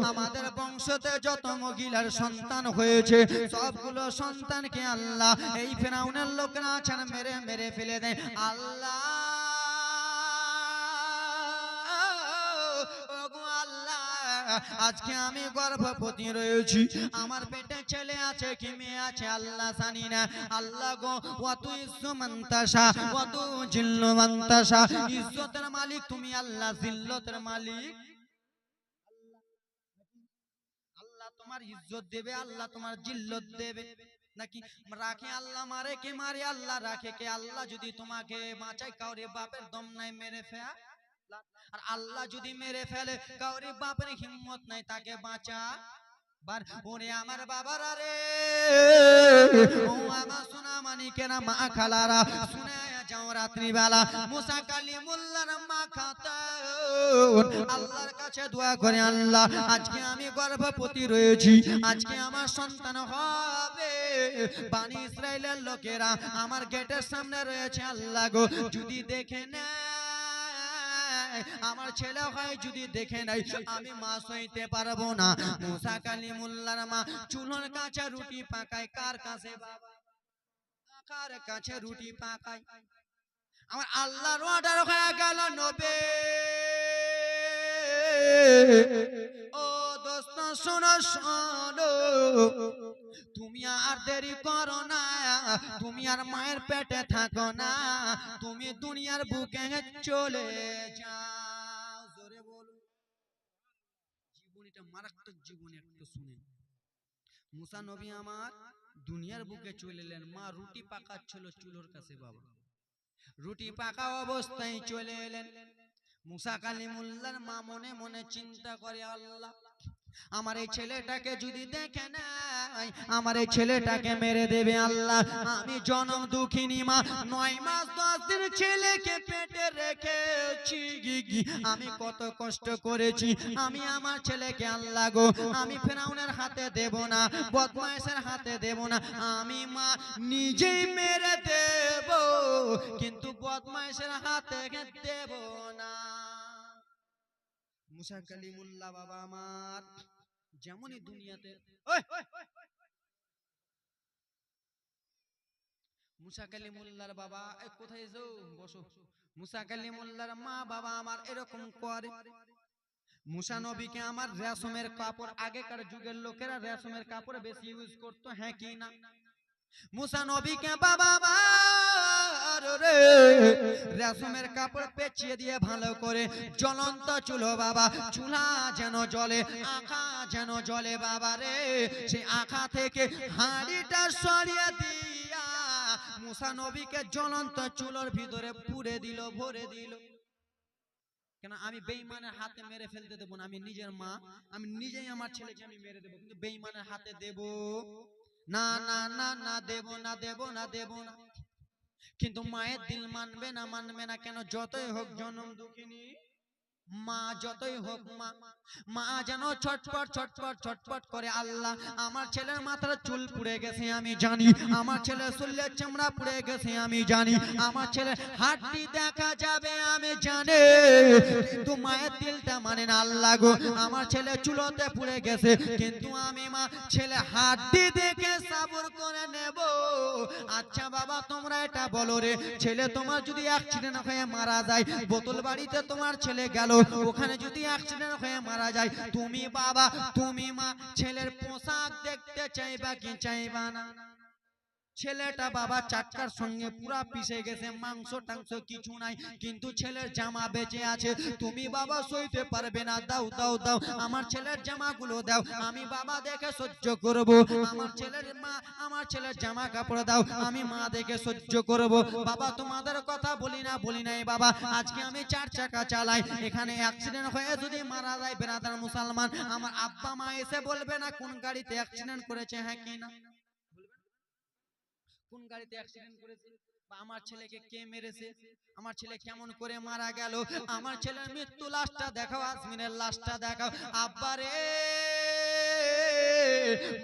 [SPEAKER 1] আমাদের বংশতে যত মহিলার সন্তান হয়েছে সবগুলো সন্তানকে আল্লাহ এই ফিরআউনের লোকেরা আছাড় মেরে মেরে ফেলে দেয়। আল্লাহ আজকে আমি গর্ভবতী রয়েছি, আমার পেটে ছেলে আছে কি মেয়ে আছে আল্লাহ জানি না। আল্লাহ গো, ওয়াতু ইজ্জু মানতাসা ওয়াতু জিল্লু মানতাসা, ইজ্জতের মালিক তুমি আল্লাহ, জিল্লতের মালিক আল্লাহ। তোমার ইজ্জত দেবে আল্লাহ, তোমার জিল্লত দেবে নাকি? রাখে আল্লাহ, মারে কে মারে আল্লাহ, রাখে কে আল্লাহ। যদি তোমাকে বাঁচায়, কাউরে বাপের দম নাই মেরে ফেয়া, আর আল্লাহ যদি মেরে ফেলে কাউরে বাপের হিম্মত নাই তাকে বাঁচা। ওরে আমার বাবারা রে, ও আমার সোনা মানিকেরা, মা খালারা, শুনে যাও রাত্রিবেলা মুসা কালিমুল্লাহর মা খাতুন আল্লাহর কাছে দোয়া করে, আল্লাহ আজকে আমি গর্ভবতী রয়েছি, আজকে আমার সন্তান হবে। বানি ইসরাইলের লোকেরা আমার গেটের সামনে রয়েছে, আল্লাহ গো, যদি দেখে না আমার ছেলে হয়, যদি দেখে নাই আমি মা সইতে পারবো না। মুসা কালিমুল্লাহর মা চুলোর কাছে রুটি পাকায়, কার কাছে বাবা? কার কাছে রুটি পাকায়? আমার আল্লাহর অর্ডার হয়ে গেল, নবে ও দোস্ত শোনো শোনো, তুমি আর দেরি করো না, তুমি আর মায়ের পেটে থাকো না, তুমি দুনিয়ার বুকে চলে যাও। জোরে বলো, জীবনীটা মারাত্মক জীবনী, একটু শুনেন। মুসা নবী আমার দুনিয়ার বুকে চলে এলেন, মা রুটি পাকাচ্ছিল চুলোর কাছে। বাবা রুটি পাকা অবস্থায় চলে এলেন। মুসা কালিমুল্লাহর মা মনে মনে চিন্তা করে, আল্লাহ আমার এই ছেলেটাকে যদি দেখে নাই আমার এই ছেলেটাকে মেরে দেবে। আল্লাহ আমি জনম দুঃখিনী মা, 9 মাস 10 দিন ছেলেকে পেটে রেখেছি, আমি কত কষ্ট করেছি, আমি আমার ছেলেকে আল্লাহ গো আমি ফিরআউনের হাতে দেব না, বদমাইশের হাতে দেব না, আমি মা নিজেই মেরে দেব, কিন্তু বদমাইশের হাতে দেব না। মুসা কালিমুল্লাহ বাবা আমার যেমনই দুনিয়াতে, মুসা কালিমুল্লাহর বাবা কোথায় যাও, বসো। মুসা কালিমুল্লাহর মা বাবা আমার এরকম করে। মুসা নবীকে আমার রেশমের কাপড়, আগেকার যুগের লোকেরা রেশমের কাপড় বেশি ইউজ করতো, হ্যাঁ কি না? মুসা নবীকে বাবা রে রেশমের কাপড় পেঁচিয়ে দিয়ে ভালো করে জ্বলন্ত চুলো বাবা, চুলা যেন জ্বলে, আঁখা যেন জ্বলে বাবা রে, সেই আঁখা থেকে হাঁড়িটা সরিয়ে দিয়া মুসা নবীকে জ্বলন্ত চুলোর ভিতরে পুরে দিল, ভরে দিল। কেন? আমি বেঈমানের হাতে মেরে ফেলতে দেবো না, আমি নিজের মা, আমি নিজেই আমার ছেলেকে আমি মেরে দেবো, কিন্তু বেঈমানের হাতে দেব না, না না না, দেব না, দেব না, দেব না। কিন্তু মায়ের দিল মানবে না, মানবে না। কেন? যতই হোক জনম দুঃখিনী মা যতই হোক মা, মা যেন ছটপট ছটপট ছটপট করে, আল্লাহ আমার ছেলের মাথার চুল পুড়ে গেছে আমি জানি, আমার ছেলের চুলের চামড়া পুড়ে গেছে আমি জানি, আমার ছেলের হাড্ডি দেখা যাবে আমি জানি, কিন্তু মায়ের দিলটা মানে না আল্লাহ গো, আমার ছেলে চুলোতে পুড়ে গেছে কিন্তু আমি মা ছেলে হাড্ডি দেখে সবর করে নেব। আচ্ছা বাবা তোমরা এটা বলো রে, ছেলে তোমার যদি অ্যাক্সিডেন্ট হয়ে মারা যায়, বোতল বাড়িতে তোমার ছেলে গেল, ওখানে যদি অ্যাক্সিডেন্ট হয়ে মারা যায়, তুমি বাবা তুমি মা ছেলের পোশাক দেখতে চাইবা কি চাইবা না? ছেলেটা বাবা চাটকার সঙ্গে পুরা পিষে গেছে, মাংস টাংস কিছু নাই, কিন্তু ছেলের জামা বেঁচে আছে, তুমি বাবা সইতে পারবে না, দাও দাও দাও আমার ছেলের জামাগুলো দাও, আমি বাবা দেখে সহ্য করব, আমার ছেলের মা আমার ছেলের জামা কাপড় দাও, আমি মা দেখে সহ্য করব। বাবা তোমাদের কথা বলি নাই বাবা, আজকে আমি 4 চাকা চালাই, এখানে অ্যাক্সিডেন্ট হয়ে যদি মারা যায় বেরাদার মুসলমান, আমার আব্বা মা এসে বলবে না কোন গাড়িতে অ্যাক্সিডেন্ট করেছে, হ্যাঁ কি না? কোন গাড়িতে অ্যাক্সিডেন্ট করেছে বা আমার ছেলেকে কে মেরেছে, আমার ছেলে কেমন করে মারা গেল, আমার ছেলের মৃত্যু লাশটা দেখাও, আজমিনের লাশটা দেখাও। আব্বারে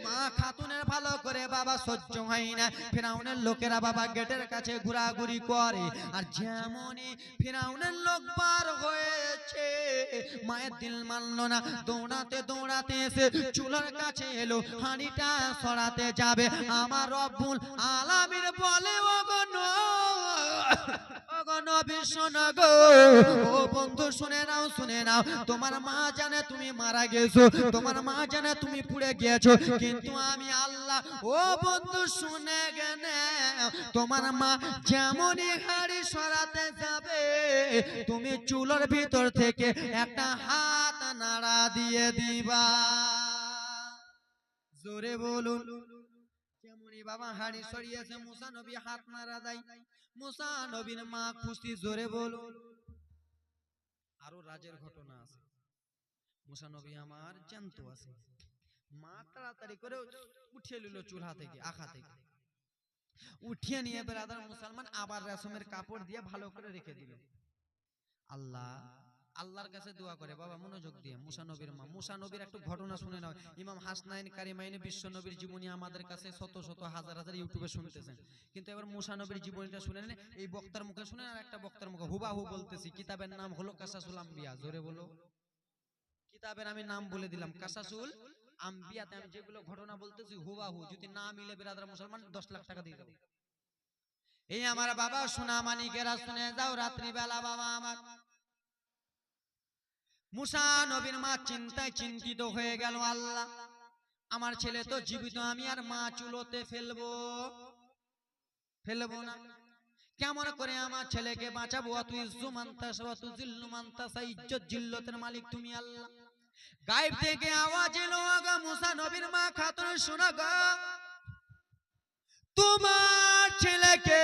[SPEAKER 1] মা খাতুনের ভালো করে বাবা সহ্য হয় না, ফিরাউনের লোকেরা বাবা গেটের কাছে ঘোরাঘুরি করে, আর যেমনই ফিরাউনের লোক পার হয়েছে মায়ের দিল মানলো না, দৌড়াতে দৌড়াতে এসে চুলার কাছে এলো, হাঁড়িটা সরাতে যাবে, আমার রব্বুল আলামিন বলে ওগো নবী শোনো গো, ও বন্ধু শুনে নাও, তোমার মা জানে তুমি মারা গেছো, তোমার মা জানে তুমি পুড়ে গিয়েছো, কিন্তু আমি আল্লাহ ও বন্ধু শুনে গেনে, তোমার মা যেমনই হাড়ি সরাতে যাবে তুমি চুলোর ভিতর থেকে একটা হাত নাড়া দিয়ে দিবা, জোরে বলুন। যেমনই বাবা হাড়ি সরিয়েছে মুসা নবী হাত নাড়া দেয়, মুসা নবীর মা খুশি, জোরে বলুন। আরো রাজের ঘটনা আছে, মুসা নবী আমার জ্যান্ত আছে, মা তাড়াতাড়ি করে উঠিয়ে নিল চুলহা থেকে, আখা থেকে উঠিয়ে নিয়ে বেরাদার মুসলমান আবার রেশমের কাপড় দিয়ে ভালো করে রেখে দিল। আল্লাহর কাছে দোয়া করে, বাবা মনোযোগ দিয়ে, মুসা নবীর মা, মুসা নবীর একটু ঘটনা শুনে নাও, ইমাম হাসনাইন কারিমাইন বিশ্ব নবীর জীবনী আমাদের কাছে শত শত হাজার হাজার ইউটিউবে শুনতেছেন, কিন্তু এবার মুসা নবীর জীবনীটা শুনে নেন, এই বক্তার মুখে শুনে আর একটা বক্তার মুখে হুবাহু বলতেছি। কিতাবের নাম হলো কাসাসুল আম্বিয়া, জোরে বলো। কিতাবের আমি নাম বলে দিলাম কাসাসুল আম্বিয়াতে আমি যেগুলো ঘটনা বলতেছি হুবাহু, যদি না মিলে বেরাদার মুসলমান 10 লাখ টাকা দিয়ে দেবো। এই আমার বাবা সোনা মানিকেরা শুনে যাও, রাত্রি বেলা বাবা আমার মুসা নবীর মা চিন্তায় চিন্তিত হয়ে গেল, আল্লাহ আমার ছেলে তো জীবিত, আমি আর মা চুলোতে ফেলবো না, কেমন করে আমার ছেলেকে বাঁচাবো? তুই ইজ্জত জিল্লতের মালিক তুমি আল্লাহ। গায়েব থেকে আওয়াজ এলো, আগা মুসা নবীর মা খাতুন শোনা গো, তোমার ছেলেকে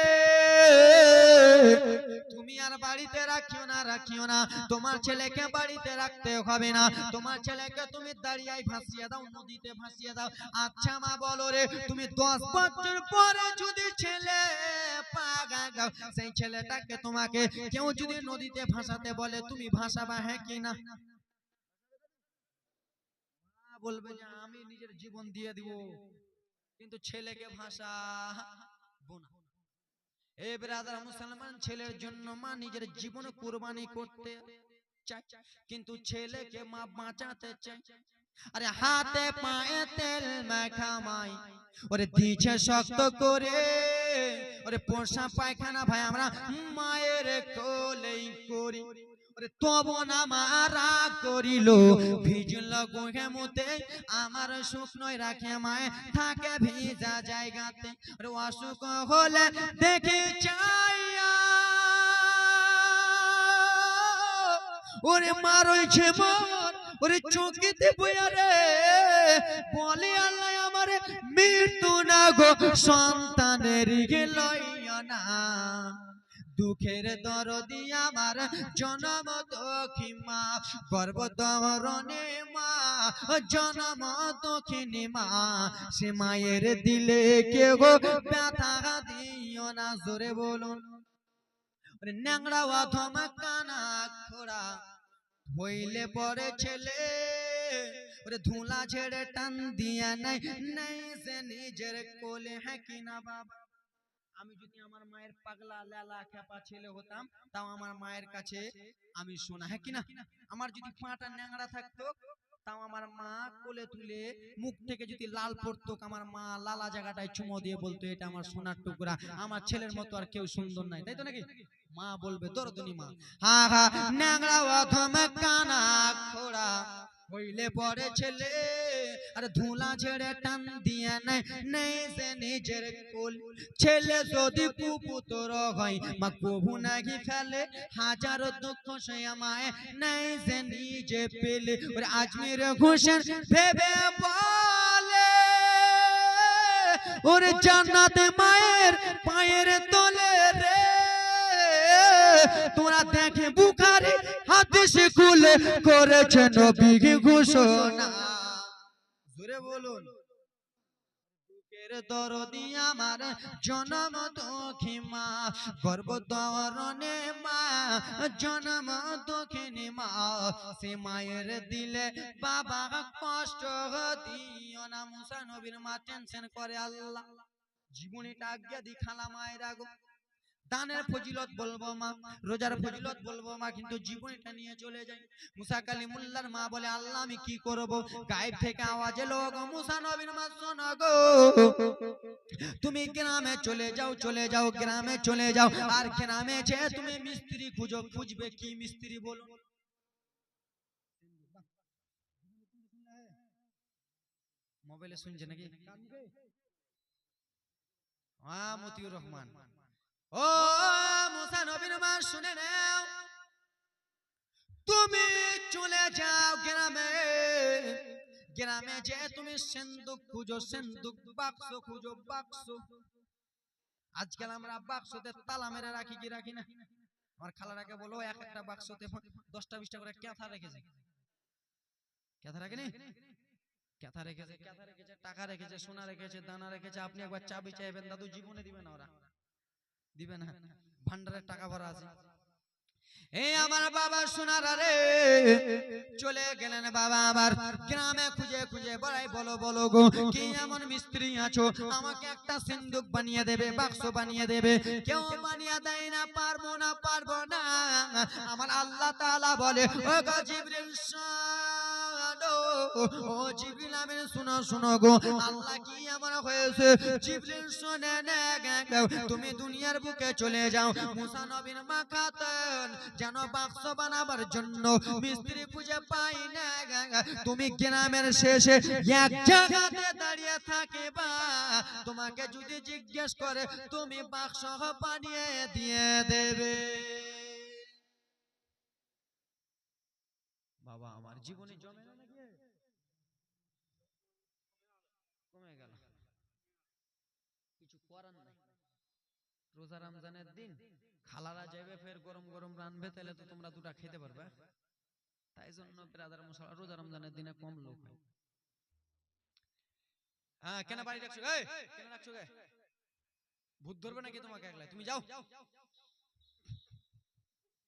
[SPEAKER 1] তুমি আর বাড়িতে রাখিও না, তোমার ছেলেকে বাড়িতে রাখতে হবে না, তোমার ছেলেকে তুমি দাঁড়িয়ে ভাসিয়ে দাও, নদীতে ভাসিয়ে দাও। আচ্ছা মা বলো রে, তুমি 10 বছর পরে যদি ছেলে পাগা গাও, সেই ছেলেটাকে তোমাকে কেউ যদি নদীতে ভাসাতে বলে তুমি ভাসাবা, হ্যাঁ কি না? বলবে যে আমি নিজের জীবন দিয়ে দিব, কিন্তু ছেলেকে ভাসাবো না। এ ব্রাদার মুসলমান, ছেলের জন্য মা নিজের জীবন কুরবানি করতে চায়, কিন্তু ছেলেকে মা বাঁচাতে চায়। আরে হাতে পায়ে তেল মাখা মাই ওরে দিছে শক্ত করে, ওরে পোষা পায়খানা ভাই আমরা মায়ের কোলেই করি, ওরে তবু না মারা করিল, ভিজল গোহে মুতে আমার শুকনোয় রাখে মায়ে থাকে ভিজা জায়গাতে, ওরে অসুখ হলে দেখি চাইয়া ওরে মারইছে মর, ওরে চোখেতে বইয়া রে বলে আল্লাহ আমার মৃত্যু না গো সন্তানের লইয়া না, দুঃখের দরদি আমার জনম দক্ষী মা, গর্ভধারণে মা জনম দক্ষিণী মা, সে মায়ের দিলে কেউ ব্যথা দিও না, জোরে বলুন। ন্যাংরা অথমা কানা খোড়া হইলে পরে ছেলে ওরে ধুলা ছেড়ে টান দিয়া নাই নাই সে নিজের কোলে, হ্যাঁ কিনা বাবা? আমি যদি আমার মায়ের পাগলা লালা খেপা ছেলে হতাম, তাও আমার মায়ের কাছে আমি শোনা, হ্যাঁ কিনা? আমার যদি পাটা ন্যাংড়া থাকতো, তাও আমার মা কোলে তুলে মুখ থেকে যদি লাল পড়তো, আমার মা লালা জায়গাটায় চুমো দিয়ে বলতো এটা আমার সোনার টুকরা, আমার ছেলের মতো আর কেউ সুন্দর নাই, তাই তো নাকি? মা বলবে দরদনি মা। হা হা ন্যাংড়া অথম কানা খোড়া হইলে পরে ছেলে আর ধুলা ছেড়ে টান দিয়ে নাই নেই সে নিজের কোল। ছেলে যদি কুপুত্র হয় মা কবু নাকি ফেলে, হাজারো দুঃখ সে আমায় নেই সে নিজে পেলে। ওরে আজমির হোসেন ভেবে বলে ওরে জান্নাতে মায়ের পায়ের তলে রে, তোরা দেখে বুখারী হাদিস খুলে করেছে নবী ঘোষণা। জোরে বলুন। বুকের দরদি আমার জনম দুঃখী মা, গর্ভধারণে মা জনম দুঃখিনী মা, সে মায়ের দিলে বাবা কষ্ট দিও না। মুসা নবীর মা টেনশন করে আল্লাহ জীবনীটা আজ্ঞা দি খালা মায়ের আগো, দানের ফজিলত বলবো মা, রোজার ফজিলত বলবো মা, কিন্তু জীবনটা নিয়ে চলে যায়। মুসা কালিমুল্লাহর মা বলে আল্লাহ আমি কি করব? গায়েব থেকে আওয়াজ এলো, গো মুসা নবীর মা শোনো গো, তুমি গ্রামে চলে যাও, চলে যাও গ্রামে চলে যাও, আর গ্রামে যে তুমি মিস্ত্রি খুঁজো। খুঁজবে কি মিস্ত্রি বলো? মোবাইলে শুনছে নাকি? মতিউর রহমান। ও মুসা নবীর মা শুনে নাও, তুমি চলে যাও গ্রামে, গ্রামে যে তুমি সিন্দুক খুঁজো, সিন্দুক বাক্স খুঁজো, বাক্স। আজকাল আমরা বাক্সতে তালা মেরে রাখি কি রাখি না? আমার খালারাকে বলো এক একটা বাক্সতে 10টা 20টা করে ক্যাথা রেখেছে। ক্যাথা রাখেনি? ক্যাথা রেখেছে, ক্যাথা রেখেছে, টাকা রেখেছে, সোনা রেখেছে, দানা রেখেছে। আপনি একবার চাবি চাইবেন, দাদু জীবনে দিবে না, ওরা দিবে না, ভান্ডারের টাকা ভরা আছে। এই আমার বাবা সোনারা রে চলে গেলেন বাবা আবার গ্রামে খুঁজে খুঁজে বলাই, বলো বলো গো কি এমন মিস্ত্রি আছো আমাকে একটা সিন্দুক বানিয়ে দেবে, বাক্স বানিয়ে দেবে? কেউ বানিয়ে দেয় না, পারবো না, পারবো না। আমার আল্লাহ তাআলা বলে ও গো জিবরিল ও জিবরিল আমিন শুনো শুনো গো, আল্লাহ কি এমন হয়েছে? জিবরিল শুনে নে, তুমি দুনিয়ার বুকে চলে যাও। মুসা নবীর মা খাতেন যেন বাক্স বানাবার জন্য মিস্ত্রি খুঁজে পাই না, তুমি গ্রামের শেষে এক জায়গাতে দাঁড়িয়ে থাকিবা, তোমাকে যদি জিজ্ঞেস করে তুমি বাক্স বানিয়ে দিয়ে দেবে। বাবা আমার জীবনে জমে না নাকি? কমে গেল, কিছু করার নাই। রোজা রমজানের দিন খালারা যাবে, ফের গরম গরম রানবে, তাহলে তো তোমরা দুটা খেতে পারবে। তাই জন্য ব্রাদার মশলা রোজা রমজানের দিনে কম লোক হয়। হ্যাঁ কেন বাড়ি রাখছো? কেন রাখছো? ভূত ধরবে নাকি তোমাকে একলা? তুমি যাও,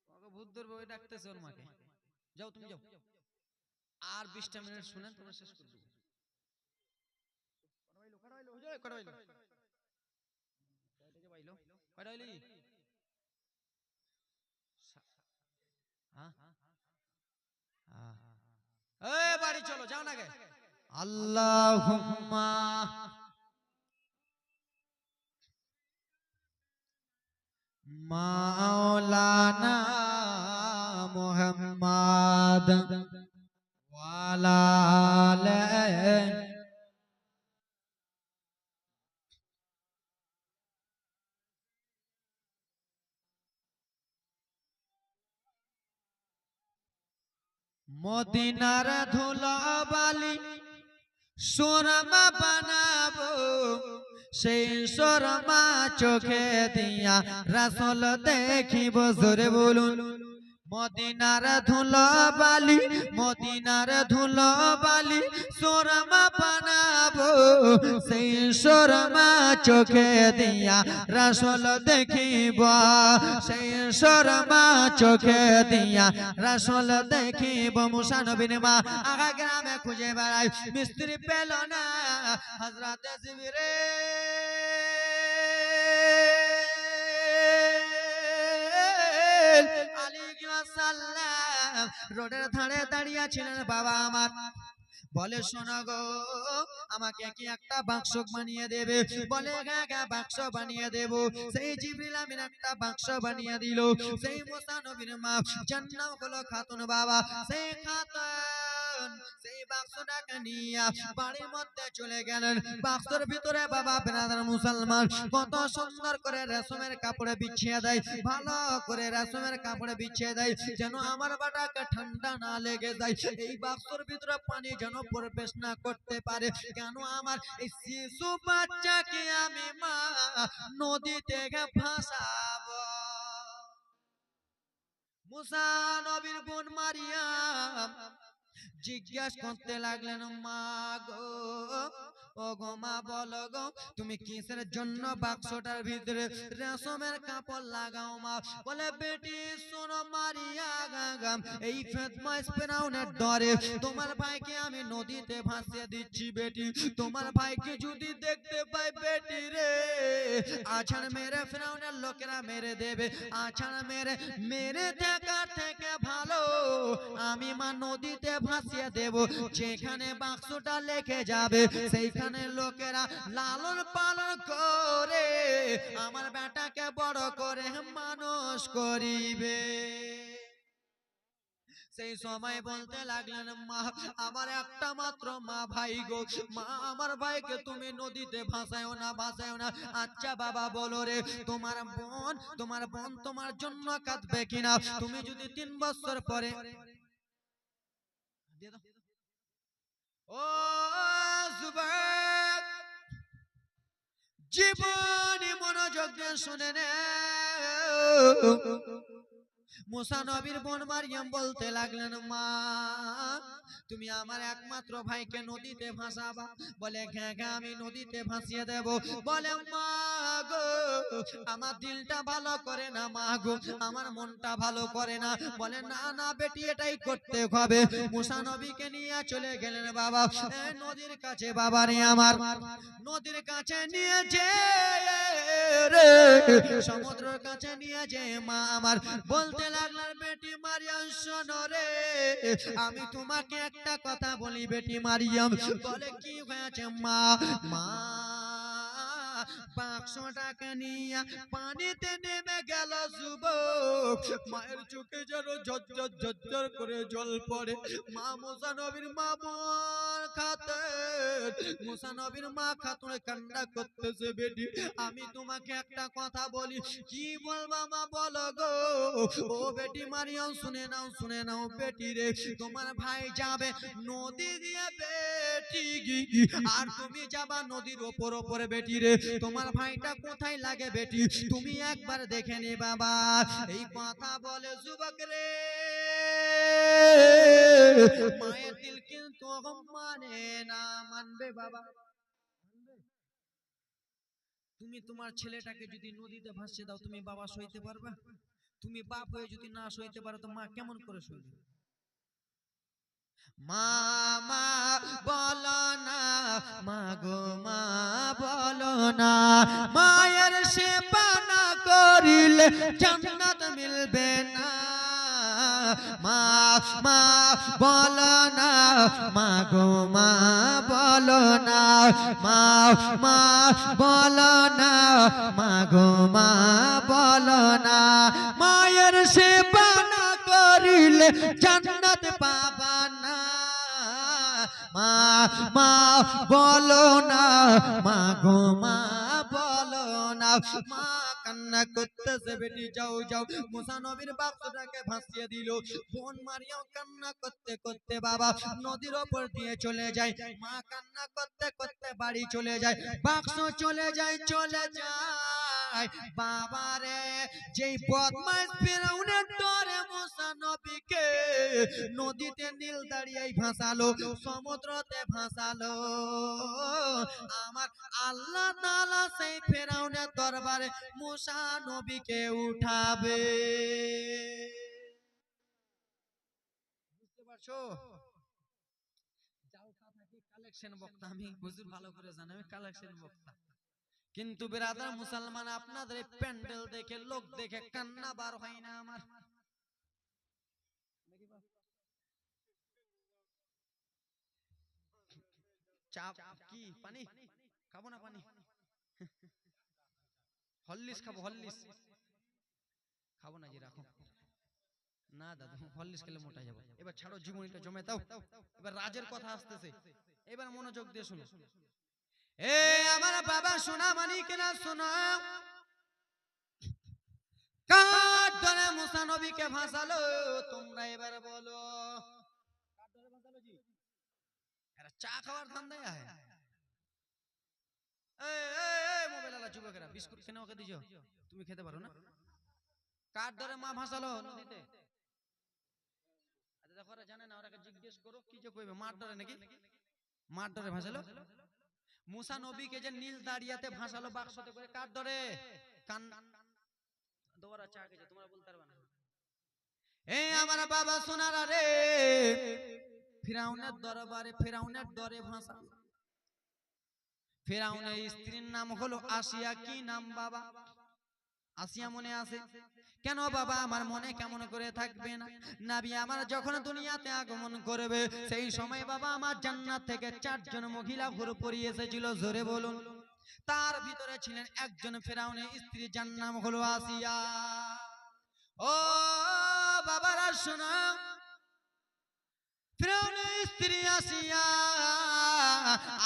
[SPEAKER 1] তোমাকে ভূত ধরবে, ওই ডাকতেছে ওর মাকে। যাও তুমি যাও, আর 20টা মিনিট শুনেন তোমরা শেষ করে দেবো। বাড়ি চলো, যাও না গে। আল্লাহুম্মা মাওলানা মুহাম্মদ ওয়ালা আলিহি। মদিনার ধুলাবালি সুরমা বানাবো, সেই সুরমা চোখে দিয়া রাসূল দেখিব। জোরে বলুন। মদিনার ধুলাবালি, মদিনার ধুলাবালি সুরমা বানাবো, সেই সুরমা চোখে দিয়া রাসূল দেখিব, সেই সুরমা চোখে দিয়া রাসূল দেখিব। মুসা নবীর মা আগা গ্রামে খুঁজে বেড়ায়, মিস্ত্রি পেল না। হযরত জিবরিল আলাইহিস সালাম রোডের ধারে দাঁড়িয়ে ছিলেন। বাবা আমার বলে, শোনো গো, আমাকে কি একটা বাক্স বানিয়ে দেবে? বলে, হ্যাঁ বাক্স বানিয়ে দেব। সেই জিবরিল আমিন একটা বাক্স বানিয়ে দিল। সেই মুসা নবীর মা যার নাম হলো খাতুন বাবা, সেই খাতুন সেই বাক্সটাকে নিয়ে বাড়ির মধ্যে চলে গেলেন। বাক্সের ভিতরে বাবা ব্রাদার মুসলমান কত সুন্দর করে রেশমের কাপড়ে বিছিয়ে দেয়, ভালো করে রেশমের কাপড়ে বিছিয়ে দেয়, যেন আমার বাটাকে ঠান্ডা না লেগে যায়। এই বাক্সের ভিতরে পানি যেন প্রবেশ না করতে পারে। কেন আমার এই শিশু বাচ্চাকে আমি মা নদীতে ভাসাবো। মুসা নবীর বোন মারিয়াম জিজ্ঞাসা করতে লাগলেন, মা গো, ও গো মা, বলো গো, তুমি কিসের জন্য বাক্সটার ভিতরে রেশমের কাপড় লাগাও মা? বলে, বেটি শোনো মারিয়া গাগাম, এই ফেতমাস ফেরাউনের ডরে তোমার ভাইকে আমি নদীতে ভাসিয়ে দিচ্ছি। বেটি, তোমার ভাইকে যদি দেখতে পাই বেটি রে, আছাড় মেরে ফেরাউনের লোকেরা মেরে দেবে। আছাড় মেরে থাকার থেকে ভালো আমি মা নদীতে ভাসিয়ে দেব। যেখানে বাক্সটা লেখে যাবে সেইখানে লোকেরা লালন পালন করে আমার বেটাকে বড় করে মানুষ করিবে। সেই সময় বলতে লাগলেন, মা, আমার একটা মাত্র মা ভাই গো, মা আমার ভাইকে তুমি নদীতে ভাসায়ও না, ভাসায়ও না। আচ্ছা বাবা বলো রে, তোমার বোন তোমার জন্য কাঁদবে কিনা? তুমি যদি 3 বছর পরে ও যুবক, জীবনী মনোযোগ দিয়ে শুনে নে। মুসা নবীর বোন মারিয়াম বলতে লাগলেন, মা, তুমি আমার একমাত্র ভাইকে নদীতে ভাসাবা? বলে, হ্যাঁ আমি নদীতে ভাসিয়ে দেব। বলে, মা গো, আমার দিলটা ভালো করে না মা গো, আমার মনটা ভালো করে না। বলে, না না বেটি, এটাই করতে হবে। মুসা নবীকে নিয়ে চলে গেলেন বাবা নদীর কাছে। বাবা রে আমার, নদীর কাছে নিয়ে যে রে, সমুদ্রের কাছে নিয়ে যে মা আমার বলতে লাগলেন, বেটি মারিয়াম শোনো রে, আমি তোমাকে একটা কথা বলি বেটি মারিয়াম। বলে, কি হয়েছে মা? মা বাক্সটাকে নিয়ে পানিতে নেমে গেল যুবক। মায়ের চোখে যেন ঝরঝর ঝরঝর করে জল পড়ে। মা মুসা নবীর মা বোন খাতুন, মুসা নবীর মা খাতুন কান্না করতেছে। বেটি, আমি তোমাকে একটা কথা বলি। কি বলবা মা? বলো গো। ও বেটি মারিয়াম, শুনে নাও বেটি রে, তোমার ভাই যাবে নদী দিয়ে বেটি, আর তুমি যাবা নদীর ওপরে বেটি রে। তোমার ভাইটা কোথায় লাগে বেটি, তুমি একবার দেখে নে বাবা। এই কথা বলে যুবক রে, মায়ের দিল কিন্তু মানে না, মানবে বাবা? তুমি তোমার ছেলেটাকে যদি নদীতে ভাসিয়ে দাও, তুমি বাবা সইতে পারবে? তুমি বাপ হয়ে যদি না সইতে পারো তো মা কেমন করে সইবে? মা বলো না, মা গো মা বলো না, মায়ের সেবা না করিলে জান্নাত মিলবে না। মা বলো না, মা গো মা বলো না, মা বলো না, মা গো মা বলো না, মায়ের সেবা না করিলে জান্নাত পাবা না। মা বলো না, মা গো মা বলো না। মা কান্না করতেছে। বেটি যাও যাও, মুসা নবীর বাক্সটাকে ভাসিয়ে দিল। বোন মারিয়াম কান্না করতে করতে বাবা নদীর ওপর দিয়ে চলে যায়। মা কান্না করতে করতে বাড়ি চলে যায়। বাক্স চলে যায় বাবারে যেই বদমাইশ ফেরাউনের ডরে মুসা নবীকে নদীতে নীল দাঁড়িয়ে ভাসালো, সমুদ্রতে ভাসালো। আমার আল্লাহ তাআলা সেই ফেরাউনের দরবারে মুসা নবীকে উঠাবে। বুঝতে পারছো? জালসা থাকি কালেকশন বক্তা, আমি হুজুর ভালো করে জানি আমি কালেকশন বক্তা। কিন্তু বিরাদার মুসলমান, আপনাদের প্যান্ডেল দেখে লোক দেখে কান্না বার হয় না আমার। চাপ কি পানি খাবো না? পানি হরলিক্স খাবো, হরলিক্স খাবো না জি, রাখো না দাদু, হরলিক্স খেলে মোটা যাবো। এবার ছাড়ো, জীবনীটা জমে দাও। এবার রাজের কথা আসতেছে, এবার মনোযোগ দিয়ে শুনো। এ আমার বাবা সোনা মানিকেরা শোনো, কার ডরে মুসা নবীকে ভাসালো? তোমরা এবার বলো, কার ডরে ভাসালো জি? এরা চা খাওয়ার ধান্দায় আয়। এই মোবাইল আলা যুবকেরা, বিস্কুট কেন ওকে দিছো? তুমি খেতে পারো না? কার ডরে মা ভাসালো নদীতে? আচ্ছা দেখো, ওরা জানে না, ওরাকে জিজ্ঞেস করো কি যে কইবে। মার ডরে নাকি? মার ডরে ভাসালো মুসা নবীকে যে নীল দাঁড়িয়াতে ভাসালো বাক্সতে করে, কার ডরে? কান দোয়ারা চা খেয়েছে, তোমরা বলতে পারবে না। এই আমার বাবা সোনারা রে, ফিরাউনের দরবারে ফিরাউনের ডরে ভাসালো। ফিরাউনের স্ত্রীর নাম হলো আসিয়া। কি নাম বাবা? আসিয়া মনে আছে? কেন বাবা আমার মনে কেমন করে থাকবে না? নবী আমার যখন দুনিয়াতে আগমন করবে সেই সময় বাবা আমার জান্নাত থেকে 4 জন মহিলা হুরপুরি এসেছিল, জোরে বলুন। তার ভিতরে ছিলেন একজন ফিরাউনের স্ত্রী, যার নাম হলো আসিয়া। ও বাবারা শোনো, ফিরাউনের স্ত্রী আসিয়া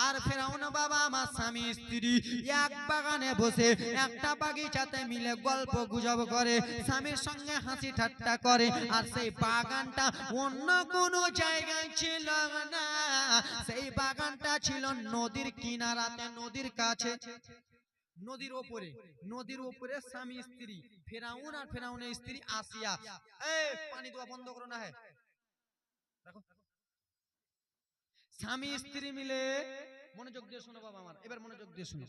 [SPEAKER 1] আর ফিরাউন বাবা আমার স্বামী স্ত্রী এক বাগানে বসে একটা বাগিচাতে মিলে গল্প গুজব করে, স্বামীর সঙ্গে হাসি ঠাট্টা করে। আর সেই বাগানটা অন্য কোনো জায়গায় ছিল না, সেই বাগানটা ছিল নদীর কিনারাতে, নদীর কাছে, নদীর ওপরে। নদীর ওপরে স্বামী স্ত্রী ফিরাউন আর ফিরাউনের স্ত্রী আসিয়া। এই পানি দেওয়া বন্ধ করো না, হ্যাঁ রাখো। স্বামী স্ত্রী মিলে, মনোযোগ দিয়ে শোনো বাবা আমার, এবার মনোযোগ দিয়ে শোনো।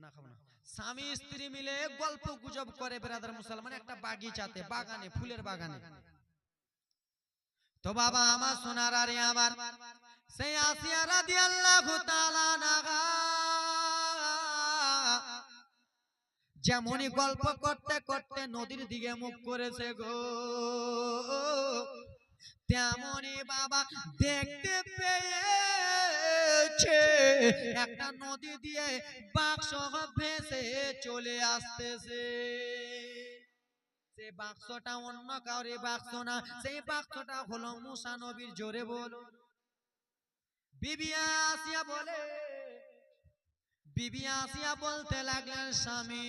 [SPEAKER 1] না খাবো না। স্বামী স্ত্রী মিলে গল্প গুজব করে বেরাদার মুসলমান একটা বাগিচাতে, বাগানে, ফুলের বাগানে। তো বাবা আমার সোনার আরে আমার সেই আসিয়া রাদিয়াল্লাহু তাআলা আনহা যেমনই গল্প করতে করতে নদীর দিকে মুখ করেছে গো, তেমনি বাবা দেখতে পেয়েছে একটা নদী দিয়ে বাক্স ভেসে চলে আসতেছে। সেই বাক্সটা অন্য কাউরে বাক্স না, সেই বাক্সটা হলো মুসা নবীর, জোরে বল। বিবি আসিয়া বলে, বিবি আসিয়া বলতে লাগলেন স্বামী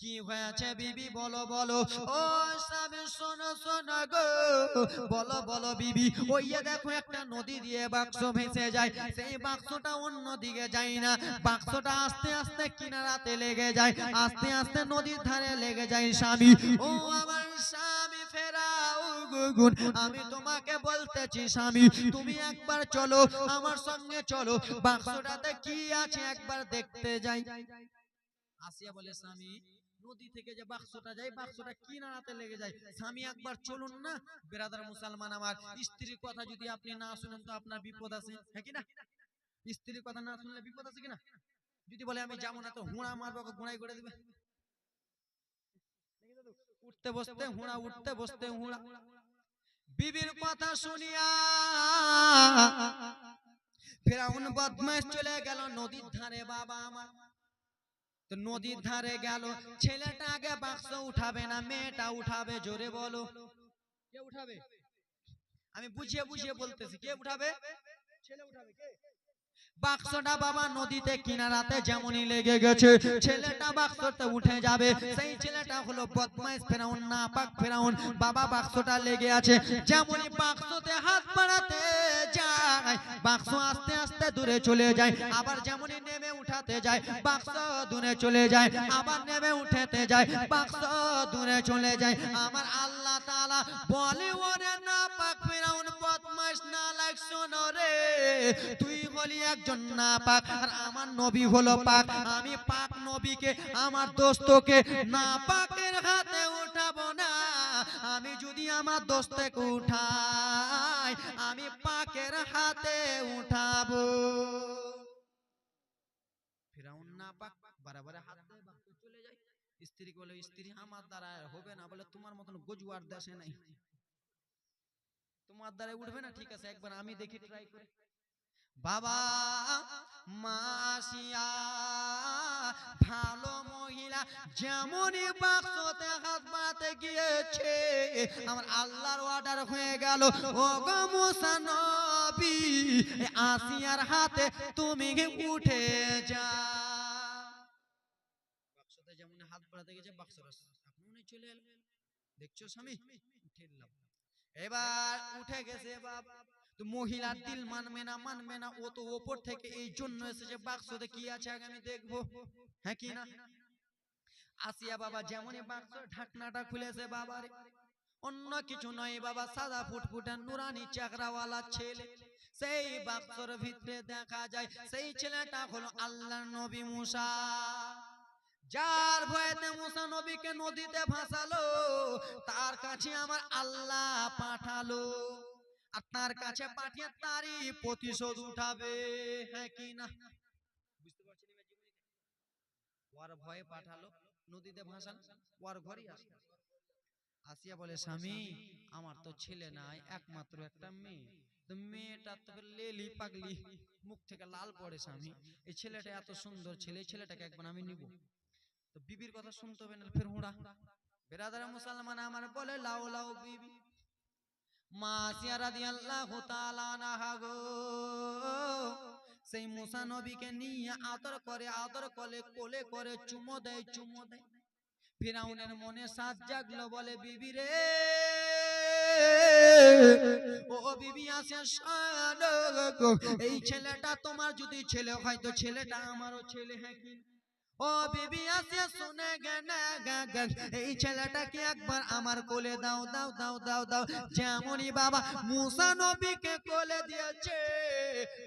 [SPEAKER 1] কি হয়েছে বিবি বলো বলো। ও স্বামী শোনো শোনো গো, বলো বলো বিবি। ওই দেখো একটা নদী দিয়ে বাক্স ভেসে যায়, সেই বাক্সটা অন্য দিকে যায় না, বাক্সটা আস্তে আস্তে কিনারাতে লেগে যায়, আস্তে আস্তে নদীর ধারে লেগে যায়। স্বামী, ও আমার স্বামী ফেরাও গুগুন, আমি তোমাকে বলতেছি স্বামী তুমি একবার চলো আমার সঙ্গে চলো, বাক্সটাতে কি আছে একবার দেখতে যাই। আসিয়া বলে স্বামী নদী থেকে যে বাক্সটা যায়, বাক্সটা কিনারাতে লেগে যায়, স্বামী একবার চলুন না। বেরাদার মুসলমান আমার, স্ত্রীর কথা যদি আপনি না শুনেন তো আপনার বিপদ আছে, হ্যাঁ কি না? স্ত্রীর কথা না শুনলে বিপদ আছে কিনা? যদি বলে আমি যাবো না তো হুঁড়া মারবো, গুঁড়াই করে দিবে। উঠতে বসতে হুঁড়া, উঠতে বসতে হুঁড়া। বিবির কথা শুনিয়া ফিরাউন বদমাশ চলে গেল নদীর ধারে। বাবা আমার তো নদীর ধারে গেল, ছেলেটা আগে বাক্স উঠাবে না মেয়েটা উঠাবে, জোরে বলো। কে উঠাবে? আমি বুঝিয়ে বুঝিয়ে বলতেছি, কে উঠাবে? ছেলে উঠাবে। কে? বাক্সটা বাবা নদীতে কিনারাতে যেমনই লেগে গেছে, ছেলেটা বাক্সতে উঠে যাবে। সেই ছেলেটা হলো বদমাইশ ফেরাউন, নাপাক ফেরাউন। বাবা বাক্সটা লেগে আছে, যেমনই বাক্সতে হাত বাড়াতে যায়, বাক্স আস্তে আস্তে দূরে চলে যায়। আবার যেমনই নেমে উঠাতে যায়, বাক্স দূরে চলে যায়। আবার নেমে উঠাতে যায়, বাক্স দূরে চলে যায়। আমার আল্লাহ তাআলা বলে, ওরে নাপাক ফেরাউন, বদমাইশ নালায়েক, শোনো রে, তুই বলি একজন নাপাক, আর আমার নবী হলো পাক। আমি পাক নবীকে, আমার দোস্তকে নাপাকের হাতে উঠাবো না। আমি যদি আমার দোস্তকে উঠাই, আমি পাকের হাতে উঠাবো। ফেরাউন নাপাক, বারবার হাত দেয়, বাক্স চলে যায়। স্ত্রীকে বলে, স্ত্রী আমার দ্বারা হবে না। বলে, তোমার মতন গজুয়ার দেশে নাই, তোমার দ্বারা উঠবে না। ঠিক আছে, একবার আমি দেখি, ট্রাই করি। বাবা মাসিয়া ভালো মহিলা যেমনই বাক্সতে হাত বাড়াতে গিয়েছে, আমার আল্লাহর অর্ডার হয়ে গেল, ও গো মুসা নবী, আসিয়ার হাতে তুমি উঠে যাও। বাক্সতে যেমন হাত বাড়াতে গেছে, বাক্সটা আপনি চলে এলো। দেখছো স্বামী, উঠে এলাম। এবার উঠে গেছে বাবা। তো মহিলার দিল মানবে না, মানবে না। ও তো ওপর থেকে এই জন্য এসেছে, বাক্সতে কি আছে আগে আমি দেখবো, হ্যাঁ কি না। আসিয়া বাবা যেমনই বাক্স ঢাকনাটা খুলেছে, বাবারে অন্য কিছু নয় বাবা, সাদা ফুটফুটে নুরানি চেহারাওয়ালা ছেলে। সেই বাক্সর ভিতরে দেখা যায়, সেই ছেলেটা হলো আল্লাহর নবী মুসা, যার ভয়েতে মুসা নবীকে নদীতে ভাসালো। তার কাছে আমার আল্লাহ পাঠালো, আর তার কাছে পাঠিয়ে তারই প্রতিশোধ উঠাবে, হ্যাঁ কি না। বুঝতে পারছেন? ওর ভয়ে পাঠালো, নদীতে ভাসান, ওর ঘরই আসে। আসিয়া বলে, স্বামী আমার তো ছেলে নাই, একমাত্র একটা মেয়ে। তো মেয়েটা তো লেলি পাগলি, মুখ থেকে লাল পড়ে। স্বামী, এই ছেলেটা এত সুন্দর ছেলে, এই ছেলেটাকে একবার আমি নিব। তো বিবির কথা শুনতে হবে না, ফের হুড়া। বেরাদারা মুসলমান আমার বলে, লাও লাও বিবি। মা আসিয়া রাদিয়াল্লাহু তাআলা আনহা গো, সেই মুসা নবীকে নিয়ে আদর করে, আদর করে, কোলে করে চুমো দেয়, চুমো দেয়। ফিরাউনের মনে সাজ জাগলো, বলে, বিবি রে, ও বিবি আসিয়া শোনো, এই ছেলেটা তোমার যদি ছেলে হয়, তো ছেলেটা আমারও ছেলে, হ্যাঁ কি। ও বিবি আসিয়া শুনে গেনা, এই ছেলেটাকে একবার আমার কোলে দাও, দাও, দাও, দাও, দাও। যেমনই বাবা মুসা নবীকে কোলে দিয়েছে,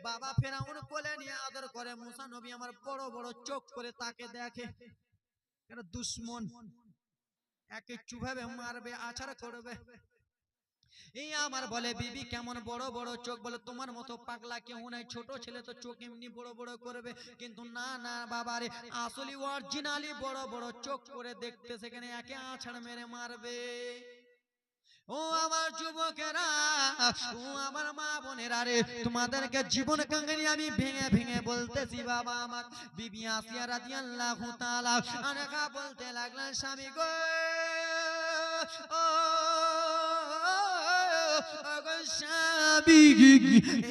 [SPEAKER 1] বাবা ফেরাউন কোলে নিয়ে আদর করে। মুসা নবী আমার বড় বড় চোখ করে তাকে দেখে, কেন দুশ্মন, একে চুভাবে মারবে, আছাড় করবে। এই আমার বলে, বিবি কেমন বড় বড় চোখ। বলে, তোমার মতো পাগলা কেউ নাই, ছোট ছেলে তো চোখ এমনি বড় বড় করবে, কিন্তু না না বাবারে, আসলে অরিজিনালি বড় বড় চোখ করে দেখতে, সেখানে একে আছাড় মেরে মারবে। ও আমার যুবকেরা, ও আমার মা বোনেরা রে, তোমাদেরকে জীবন কাহিনী আমি ভেঙে ভেঙে বলতেছি। বাবা আমার বিবি আসিয়া রাদিয়াল্লাহু তাআলা আনহা বলতে লাগলেন, স্বামী গো, ও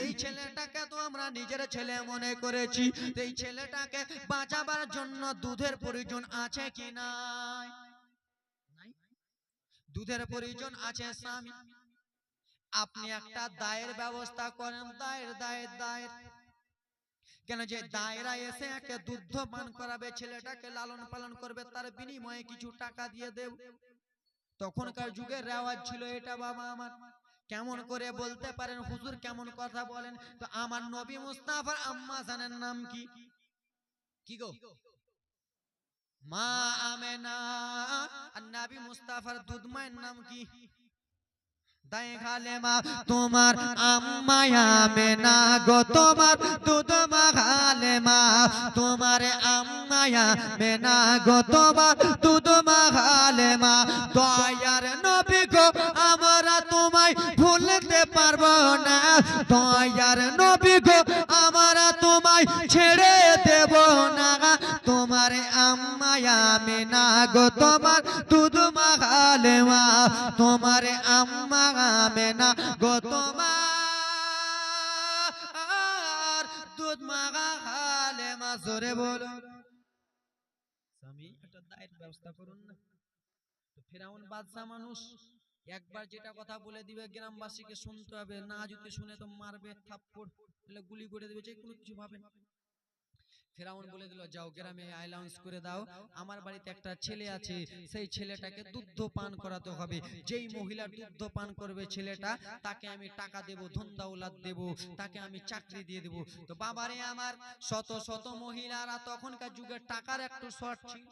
[SPEAKER 1] এই ছেলেটাকে তো আমরা নিজের ছেলে মনে করেছি, এই ছেলেটাকে বাঁচাবার জন্য দুধের প্রয়োজন আছে কি নাই? দুধের প্রয়োজন আছে স্বামী, আপনি একটা দায়ের ব্যবস্থা করেন। দায়ের, দায়ের, দায়ের। কেন যে দায়েরা এসে একে দুধ পান করাবে, ছেলেটাকে লালন পালন করবে, তার বিনিময়ে কিছু টাকা দিয়ে দেব। তখনকার যুগের রেওয়াজ ছিল এটা বাবা আমার। কেমন করে বলতে পারেন হুজুর, কেমন কথা বলেন? তো আমার নবী মুস্তাফার আম্মা জানের নাম কি? কি গো? মা আমেনা। আর নবী মুস্তাফার দুধ মায়ের নাম কি? দায়ে খালেমা। তোমার আম্মা আমেনা গো, তোমার দুধ মা খালেমা। তোমার আম্মা আমেনা গো, তোমার দুধ মা খালেমা। দয়ার নবী গো, আমরা তোমায় ভুলতে পারবো না। দয়ার নবী গো, আমরা তোমায় ছেড়ে দেব না। তোমার আম্মা আমেনা গো, তোমার দুধ মা খালেমা। তোমার আম্মা আমেনা গো, তোমার দুধ মাখা খালে মা জোরে বলো স্বামী একটা দায়ের ব্যবস্থা করুন না। তো ফেরাউন বাদশা মানুষ, একবার যেটা কথা বলে দিবে গ্রামবাসীকে শুনতে হবে, না যদি শুনে তো মারবে থাপ্পড়, গুলি করে দেবে, যে কোনো কিছু ভাবে। ফেরাউন বলে দিল, যাও গ্রামে অ্যালাউন্স করে দাও, আমার বাড়িতে একটা ছেলে আছে, সেই ছেলেটাকে দুধ পান করাতে হবে। যেই মহিলার দুধ পান করবে ছেলেটা, তাকে আমি টাকা দেব, ধন দৌলত দেব, তাকে আমি চাকরি দিয়ে দেব। তো বাবারে আমার, শত শত মহিলারা, তখনকার যুগে টাকার একটু শর্ট ছিল,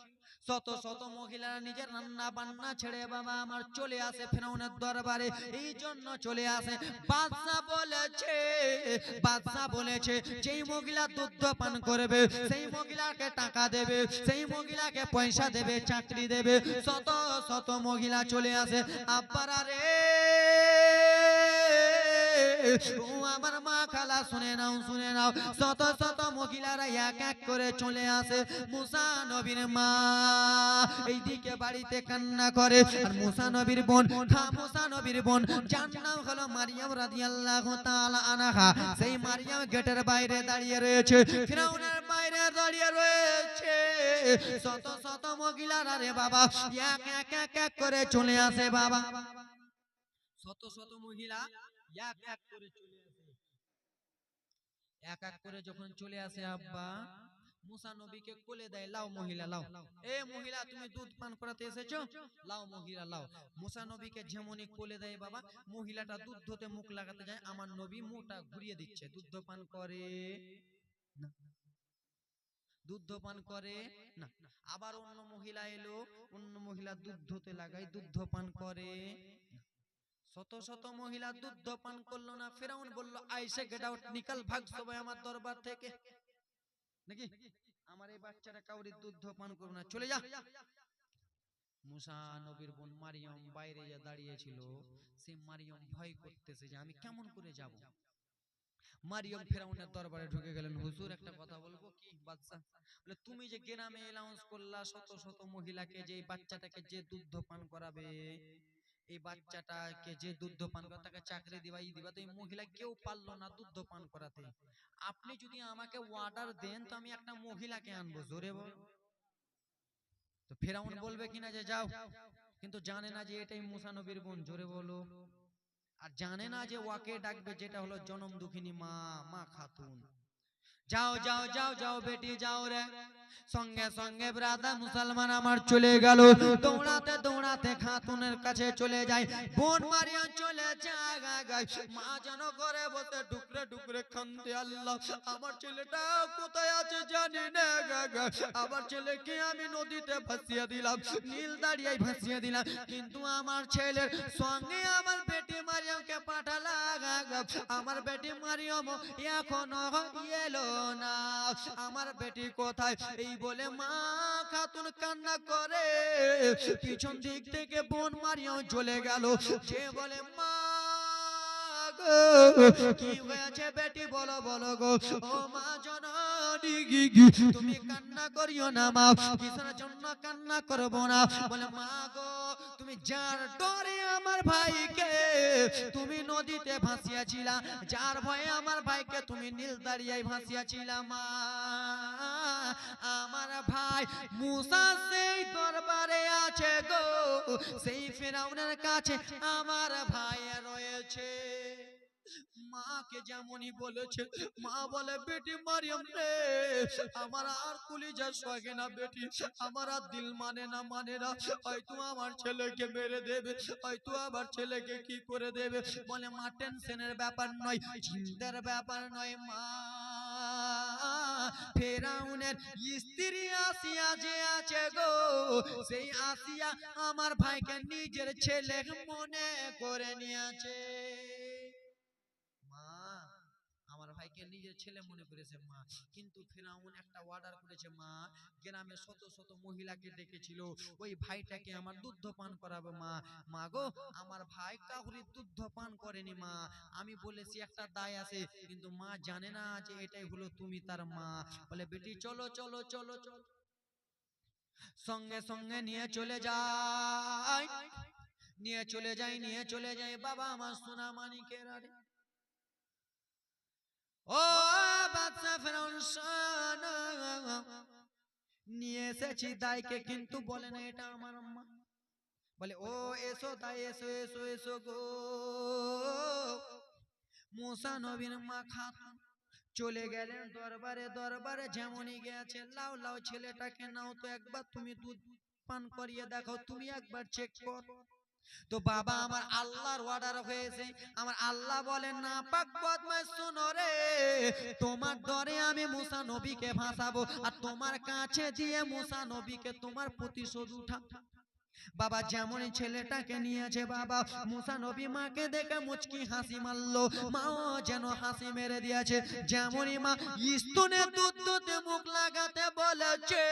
[SPEAKER 1] শত শত মহিলারা নিজের রান্না বান্না ছেড়ে বাবা আমার চলে আসে ফেরাউনের দরবারে। এই জন্য চলে আসে, বাদশা বলেছে যেই মহিলা দুধ পান করবে সেই মহিলাকে টাকা দেবে, সেই মহিলাকে পয়সা দেবে, চাকরি দেবে। শত শত মহিলা চলে আসে। আব্বারা রে, ও আমার মা খালা শুনে নাও, শুনে নাও, শত শত মহিলারা এক এক করে চলে আসে। মুসা নবীর মা এইদিকে বাড়িতে কান্না করে, আর মুসা নবীর বোন, মুসা নবীর বোন যার নাম হলো মারিয়াম রাদিয়াল্লাহু তাআলা আনহা, সেই মারিয়াম গেটের বাইরে দাঁড়িয়ে রয়েছে, ফিরাউনের বাইরে দাঁড়িয়ে রয়েছে। শত শত মহিলারা রে বাবা এক এক করে চলে আসে বাবা, শত শত মহিলা এক এক করে চলে আসে। এক এক করে যখন চলে আসে আব্বা, মুসা নবীকে কোলে দেয়, লাও মহিলা লাও, এ মহিলা তুমি দুধ পান করাতে এসেছো, লাও মহিলা লাও। মুসা নবীকে যেমনই কোলে দেয় বাবা, মহিলাটা দুধ ধুতে মুখ লাগাতে যায়, আমার নবী মুখটা ঘুরিয়ে দিচ্ছে, দুধ পান করে না, দুধ পান করে না। আবার অন্য মহিলা এলো, অন্য মহিলা দুধ ধুতে লাগায়, দুধ পান করে না। শত শত মহিলা দুধ পান করলো না। ফেরাউন বলল, আইসে গেট আউট, নিকাল, ভাগ সবাই আমার দরবার থেকে, নাকি আমার এই বাচ্চাটা কাউরি দুধ পান করবে না, চলে যা। মুসা নবীর বোন মারিয়াম বাইরে দাঁড়িয়েছিল, সে মারিয়াম ভয় করতেছে যে আমি কেমন করে যাব। মারিয়াম ফেরাউনের দরবারে ঢুকে গেলেন, হুজুর একটা কথা বলবো কি বাদশা? বলে, তুমি যে গ্রামে অ্যানাউন্স করলা শত শত মহিলাকে যে বাচ্চাটাকে যে দুধ পান করাবে, এই বাচ্চাটাকে যে দুধ পান করাবে তাকে চাকরি দিবাই দিবা, তো এই মহিলা কেউ পারলো না দুধ পান করাতে। আপনি যদি আমাকে অর্ডার দেন তো আমি একটা মহিলাকে আনবো, জোরে বল। তো ফেরাউন বলবে কিনা যে যাও, কিন্তু জানে না যে এটাই মুসা নবীর বোন, জোরে বলো। আর জানে না যে ওয়াকে ডাকবে, যেটা হলো জনম দুঃখিনী মা, মা খাতুন। যাও যাও যাও যাও বেটি যাও রে। সঙ্গে সঙ্গে ব্রাদার মুসলমান আমার চলে গেল, দৌড়াতে দৌড়াতে খাতুনের কাছে চলে যায়। বোন মারিয়াম চলে যায়, মা যেন করে বসে টুকরে টুকরে কান্দে, আল্লাহ আমার ছেলেটা কোথায় আছে জানি না, আমার ছেলেকে আমি নদীতে ভাসিয়ে দিলাম, নীল দাঁড়িয়ে ভাসিয়ে দিলাম, কিন্তু আমার ছেলের সঙ্গে আমার বেটি মারিয়ামকে পাঠালাম, আমার বেটি মারিয়াম এখনো এলো না, আমার বেটি কোথায়? এই বলে মা খাতুন কান্না করে, পিছন দিক থেকে বোন মারিয়াম চলে গেল, সে বলে মা কি হয়েছে বেটি, বলো বলো গো। ও মা জননী, তুমি কান্না করিও না মা, কিসের জন্য কান্না করবো না? বলে মা গো, তুমি যার ডরে আমার ভাইকে তুমি নদীতে ভাসিয়েছিলা, যার ভয়ে আমার ভাইকে তুমি নীল দাঁড়িয়ায় ভাসিয়েছিলা মা, আমার ভাই মুসা সেই দরবারে আছে গো, সেই ফিরআউনের কাছে আমার ভাই রয়েছে। মাকে যেমনই বলেছে, মা বলে বেটি মারিয়াম রে, আমার আর কলিজা সহে না বেটি, আমার আর দিল মানে না, হয়তো আমার ছেলেকে মেরে দেবে, হয়তো আবার ছেলেকে কি করে দেবে। বলে মা টেনশনের ব্যাপার নয়, চিন্তার ব্যাপার নয় মা, ফেরাউনের স্ত্রী আসিয়া যে আছে গো, সেই আসিয়া আমার ভাইকে নিজের ছেলে মনে করে নিয়েছে। মা আমার ভাইকে নিজের ছেলে মনে করেছে মা, কিন্তু ফিরআউন একটা অর্ডার করেছে মা, গ্রামে শত শত মহিলাকে ডেকেছিল, ওই ভাইটাকে আমার দুধ পান করাবে মা। মা গো, আমার ভাই কাউরি দুধ পান করেনি মা, আমি বলেছি একটা দায় আছে, কিন্তু মা জানে না যে এটাই হলো তুমি তার মা। বলে বেটি চলো চলো চলো চলো, সঙ্গে সঙ্গে নিয়ে চলে যায়, নিয়ে চলে যায়, নিয়ে চলে যায় বাবা আমার সোনা মানিকের। আরে ও বাদশা ফেরাউন শোনো, নিয়ে এসেছি দাইকে, কিন্তু বলে না এটা আমার আম্মা। বলে ও এসো দাই, এসো এসো এসো গো। মুসা নবীর মা খাতুন চলে গেলেন দরবারে। দরবারে যেমনই গেছে, লাও লাও ছেলেটাকে নাও তো, একবার তুমি দুধ পান করিয়ে দেখো, তুমি একবার চেক কর। তো বাবা আমার আল্লাহর অর্ডার হয়েছে, আমার আল্লাহ বলেন না পাক বদমাশ শোনো রে, তোমার ডরে আমি মুসা নবীকে ভাসাবো, আর তোমার কাছে দিয়ে মুসা নবীকে তোমার প্রতিশোধ উঠা। বাবা যেমনই ছেলেটাকে নিয়েছে, বাবা মুসা নবী মাকে দেখে মুচকি হাসি মারলো, মাও যেন হাসি মেরে দিয়েছে। যেমনই মা স্তনে দুধ দুধে মুখ লাগাতে বলেছে,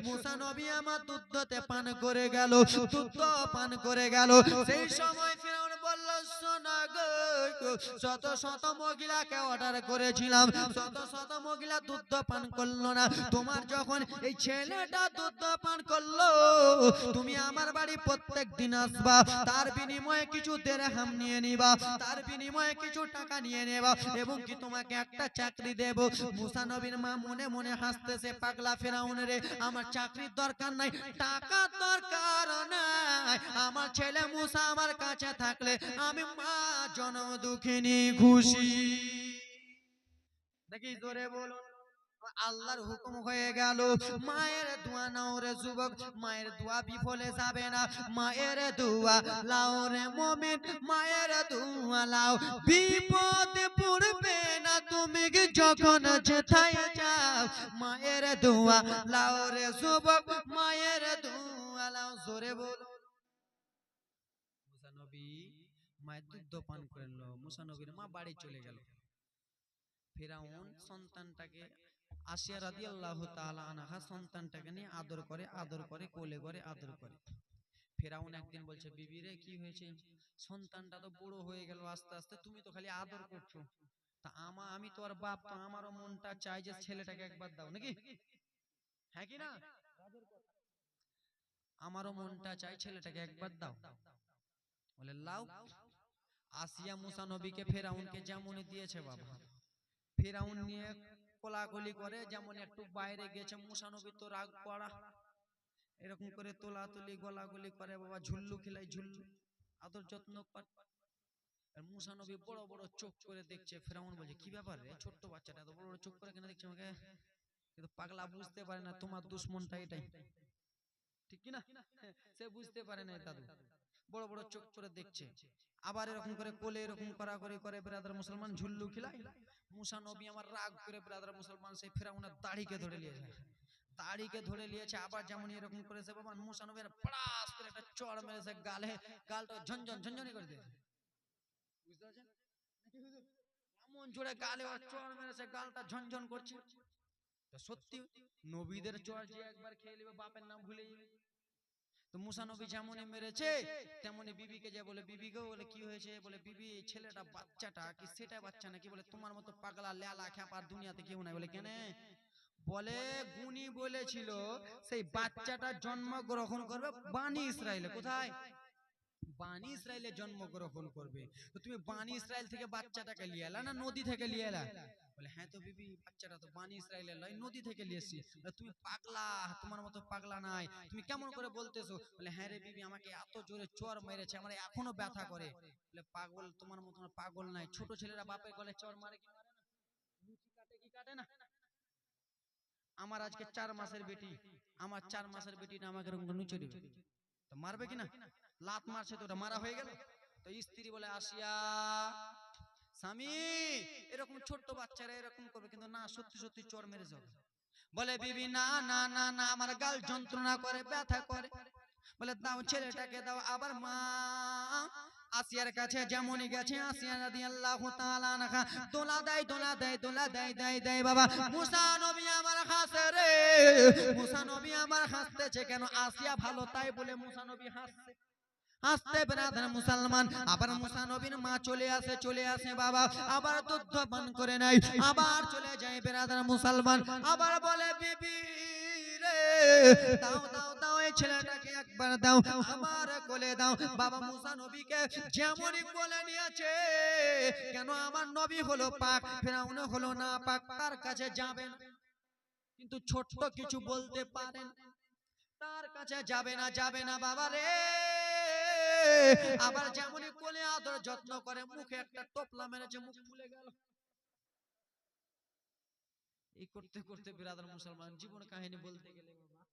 [SPEAKER 1] মুসা নবী আমার দুধতে পান করে গেল, দুধ পান করে গেল। সেই সময় ফিরআউন বলল, শোনা গো, শত শত মহিলাকে অর্ডার করেছিলাম, শত শত মহিলা দুধ পান করলো না, তোমার যখন এই ছেলেটা দুধ পান করলো, তুমি আমার বাড়ি প্রত্যেক দিন আসবা, তার বিনিময়ে কিছু দিরহাম নিয়ে নিবা, তার বিনিময়ে কিছু টাকা নিয়ে নেবা, এবং কি তোমাকে একটা চাকরি দেব। মুসা নবীর মা মনে মনে হাসতেছে, পাগলা ফেরাউন রে, আমার চাকরির দরকার নাই, টাকার দরকার নাই, আমার ছেলে মুসা আমার কাছে থাকলে আমি মা জনম দুঃখিনী খুশি। দেখি জোরে বলো। আল্লাহর হুকুম হয়ে গেল, মায়ের দোয়া নাও রে যুবক, মায়ের দোয়া বিফলে যাবে না, মায়ের দোয়া লাও রে মুমিন, মায়ের দোয়া লাও, বিপদে পড়বে না তুমি যখন যেথায় যাও, মায়ের দোয়া লাও রে যুবক, মায়ের দোয়া লাও। জোরে বলো। মুসা নবী মায়ের দুধ পান করে নিল, মুসা নবীর মা বাড়ি চলে গেল। ফিরআউন সন্তানটাকে, আসিয়া রাদিয়াল্লাহু তাআলা আনহা সন্তানটাকে নিয়ে আদর করে, আদর করে, কোলে করে আদর করে। ফিরআউন একদিন বলছে, বিবি রে কি হয়েছে, সন্তানটা তো বড় হয়ে গেল আস্তে আস্তে, তুমি তো খালি আদর করছো, তা আমি তো আর বাপ, তো আমারও মনটা চাই যে ছেলেটাকে একবার দাও নাকি, হ্যাঁ কি না, আমারও মনটা চাই ছেলেটাকে একবার দাও। বলে লাও। আসিয়া মুসা নবীকে ফিরআউনকে যেমনই দিয়েছে বাবা, ফিরআউন নিয়ে কোলাকুলি করে, যেমন একটু বাইরে গেছে, মুসা নবী তো রাগ করা, এরকম করে তোলাতুলি গলাগুলি করে, বাবা ঝুল্লু খিলাই, ঝুল্লু আদর যত্ন করে। আর মুসা নবী বড় বড় চোখ করে দেখছে। ফিরআউন বলছে, কি ব্যাপার রে, ছোট্ট বাচ্চাটা এত বড় বড় চোখ করে কেন দেখছে আমাকে? কিন্তু পাগলা বুঝতে পারে না তোমার দুশ্মনটা এটাই, ঠিক কি না, সে বুঝতে পারে না দাদু, বড় বড় চোখ করে দেখছে। আবার এরকম করে কোলে এরকম করা করে করে ব্রাদার মুসলমান ঝুল্লু খিলাই। মুসা নবী আমার রাগ করে ব্রাদার মুসলমান সেই ফিরআউনের দাড়িকে ধরে নিয়েছে, দাড়িকে ধরে নিয়েছে। আবার যেমন এরকম করেছে বাবা, মুসা নবীর পড়াস করে একটা চড় মেরেছে গালে, গালটা ঝনঝন ঝনঝনি করে দিয়েছে। বুঝতে পারছেন, এমন জোরে গালে আর চড় মেরেছে, গালটা ঝনঝন করছে। সত্যি নবীদের চড় যে একবার খেয়ে নেবে বাপের নাম ভুলে যাবে। তো মুসা নবী যেমনই মেরেছে তেমনি বিবিকে যে বলে, বিবি গো, বলে কি হয়েছে? বলে বিবি ছেলেটা বাচ্চাটা কি সেটা বাচ্চা নাকি? বলে তোমার মতো পাগলা লেলা খ্যাপার দুনিয়াতে কেউ নাই। বলে কেন? বলে গুনি বলেছিল সেই বাচ্চাটা জন্মগ্রহণ করবে বানি ইসরায়েলে। কোথায়? বানি ইসরায়েলে জন্মগ্রহণ করবে। তো তুমি বানি ইসরায়েল থেকে বাচ্চাটাকে নিয়ে এলা না নদী থেকে নিয়ে এলা? বলে হ্যাঁ তো বিবি, বাচ্চাটা তো বানি ইসরায়েলের নয়, নদী থেকে নিয়ে এসেছি। তুমি পাগলা, তোমার মতো পাগলা নাই, তুমি কেমন করে বলতেছো? বলে হ্যাঁ রে বিবি, আমাকে এত জোরে চড় মেরেছে, আমার এখনো ব্যথা করে। বলে পাগল, তোমার মতো পাগল নাই, ছোট ছেলেরা বাপের গলে চড় মারে কি মারে না? লুচি কাটে কি কাটে না? আমার আজকে 4 মাসের বেটি, আমার 4 মাসের বেটিটা আমাকে এরকম নুচে দিবে, তো মারবে কিনা? লাত মারছে তো ওটা মারা হয়ে গেল। তো স্ত্রী বলে, আসিয়া স্বামী এরকম ছোট্ট বাচ্চারা এরকম করবে, কিন্তু না, সত্যি সত্যি চড় মেরে যাবে। বলে বিবি না না না না, আমার গাল যন্ত্রণা করে, ব্যথা করে। বলে দাও ছেলেটাকে দাও। আবার মা আসিয়ার কাছে যেমনই গেছে, আসিয়া রাদিয়াল্লাহু তাআলা আনহা দোলা দেয় দোলা দেয় দোলা দেয় দেয় দেয়। বাবা মুসা নবী আমার হাসে রে, মুসা নবী আমার হাসতেছে কেন? আসিয়া ভালো তাই বলে মুসা নবী হাসছে। হাসতে ব্রাদার মুসলমান, আবার মুসা নবীর মা চলে আসে, চলে আসে বাবা, আবার দুধ পান করে নাই, আবার চলে যায় ব্রাদার মুসলমান, আবার বলে বিবি রে দাও দাও দাও এই ছেলেটাকে একবার দাও, আমার কোলে দাও। বাবা মুসা নবীকে যেমনই কোলে নিয়েছে, কেন আমার নবী হলো পাক, ফেরাউন হলো না পাক, তার কাছে যাবেন কিন্তু ছোট্ট কিছু বলতে পারেন, তার কাছে যাবে না বাবা রে। আবার যেমনই কোলে আদর যত্ন করে, মুখে একটা টোপলা মেরেছে, মুখ ফুলে গেল। এই করতে করতে বিরাদার মুসলমান, জীবন কাহিনী বলতে গেলে বাবা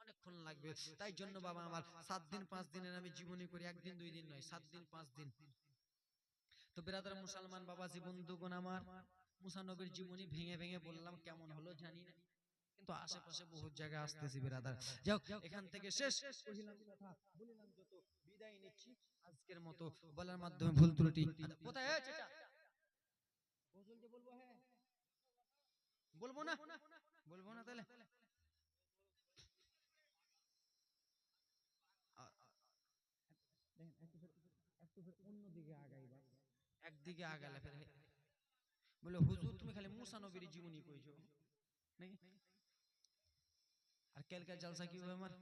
[SPEAKER 1] অনেকক্ষণ লাগবে। তাই জন্য বাবা আমার 7 দিন 5 দিনের আমি জীবনী করি, একদিন 2 দিন নয়, 7 দিন 5 দিন। তো বিরাদার মুসলমান বাবাজি বন্ধুগণ আমার, মুসা নবীর জীবনী ভেঙে ভেঙে বললাম, কেমন হলো জানি না, কিন্তু আশেপাশে বহুত জায়গায় আসতেছি বিরাদার। যাও এখান থেকে শেষ কহিলাম কথা, বলিলাম যত, বিদায় নিচ্ছি আজকের মতো। বলার মাধ্যমে ভুল ত্রুটি কোথায় আছে চাচা, গজল যে বলবো, হ্যাঁ বলবো না, বলবো না তাহলে অন্যদিকে আগাইবা, একদিকে আগালে ফের বলে হুজুর তুমি খালি মুসা নবীর জীবনী কইছো নাকি, আর কালকার জলসা কি হবে আমার।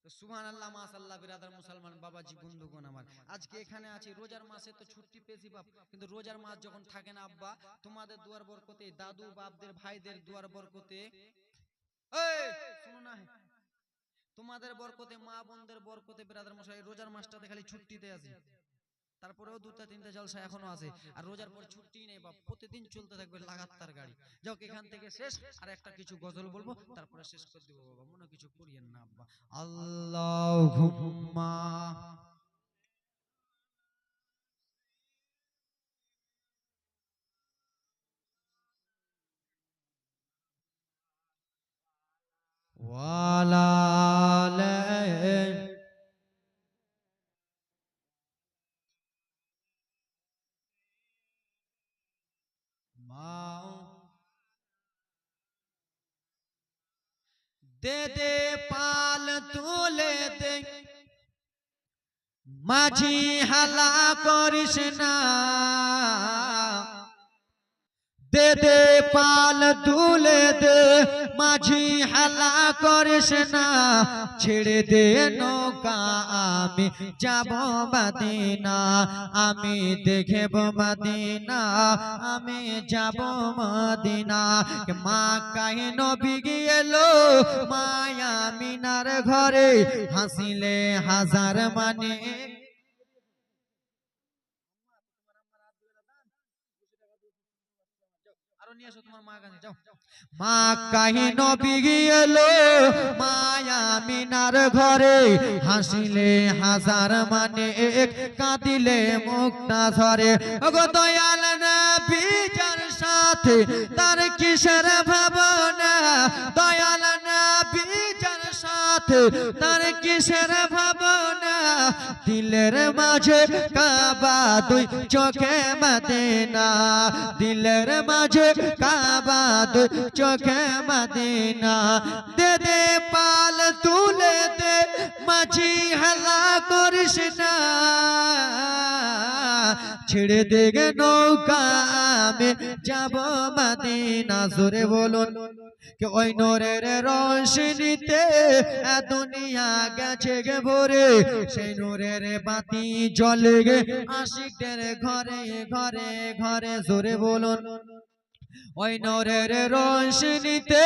[SPEAKER 1] সুবহানাল্লাহ মাশাআল্লাহ বিরাদার মুসলমান বাবাজি বন্ধুগণ আমার, আজকে এখানে আছি রোজার মাসে তো ছুটি পেয়েছি বাপ, কিন্তু রোজার মাস যখন থাকে না আব্বা, তোমাদের দুয়ার বরকতে, দাদু বাপদের ভাইদের দুয়ার বরকতে, এই শুনো না, তোমাদের বরকতে, মা বোনদের বরকতে বিরাদার মশাই রোজার মাসটাতে খালি ছুটিতে আছি, তারপরেও 2টা 3টা জলসা এখনো আছে, আর রোজার পর ছুটি নেই বাপ, প্রতিদিন চলতে থাকবে লাগাতার গাড়ি। যাও এখান থেকে শেষ, আর একটা কিছু গজল বলবো, তারপরে শেষ করে দিব বাবা, মনে কিছু করিয়েন না আব্বা। আল্লাহুম্মা ওয়ালা মা দে দে পাল তুলে দে, মাঝি হালা করিস না, দে দে পাল তুলে দে, মাঝি হালা করিস না, ছেড়ে দে নৌকা আমি যাব মদিনা, আমি দেখব মদিনা, আমি যাব মদিনা। মা কাহে নবী গেলো মায়া মিনার ঘরে, হাসিলে হাজার মানে, মা কাহি নবী গেলো মায়া মিনার ঘরে, হাসিলে হাজার মানে এক, কাঁদিলে মুক্তা ঝরে। ওগো দয়াল নবী যার সাথে তার কিসের ভাবনা, দয়াল নবী যার সাথে তার কিসের ভাবনা, দিলের মাঝে কাবা দুই চোখে মদিনা, দিলের মাঝে কাবা দুই চোখে মদিনা। দে দে পাল তুলে দে, মাঝি হালা করিস না, ছেড়ে দে গে নৌকা আমি যাব মদিনা। জোরে বলুন কে ওই নূরের রোশনীতে দুনিয়া গেছে গে ভরে, সেই নূরের বাতি জ্বলে গে আশিকদের ঘরে ঘরে ঘরে। জোরে বলুন ওই নূরের রোশনীতে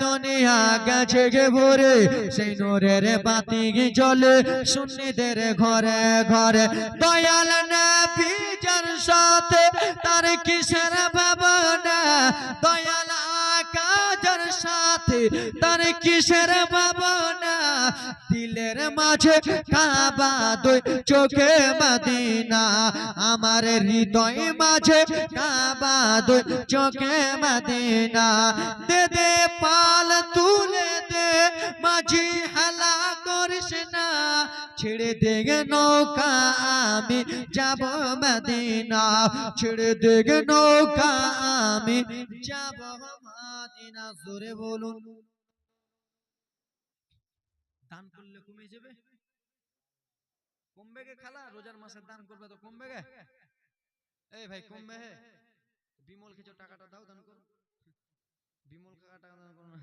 [SPEAKER 1] দুনিয়া গেছে গে ভরে, সেই নূরের বাতি জ্বলে সুন্নিদের ঘরে ঘরে। দয়াল নবী যার সাথে তার কিসের ভাবনা, দয়াল আকা যার সাথে তার কিসের ভাবনা, দিলের মাঝে কাবা দুই চোখে মদিনা, আমার হৃদয় মাঝে কাবা দুই চোখে মদিনা। দে দে পাল তুলে দে, মাঝি হালা করিস না, ছেড়ে দে গে নৌকা আমি যাব মদিনা, ছেড়ে দে গে নৌকা আমি যাব মদিনা। জোরে বলুন দান করলে কমে যাবে, কমবে গে খালা, রোজার মাসে দান করবে তো কমবে গে, এই ভাই কমবে হে, বিমল কিছু টাকাটা দাও দান করো, বিমল কাকা টাকা দান করো না।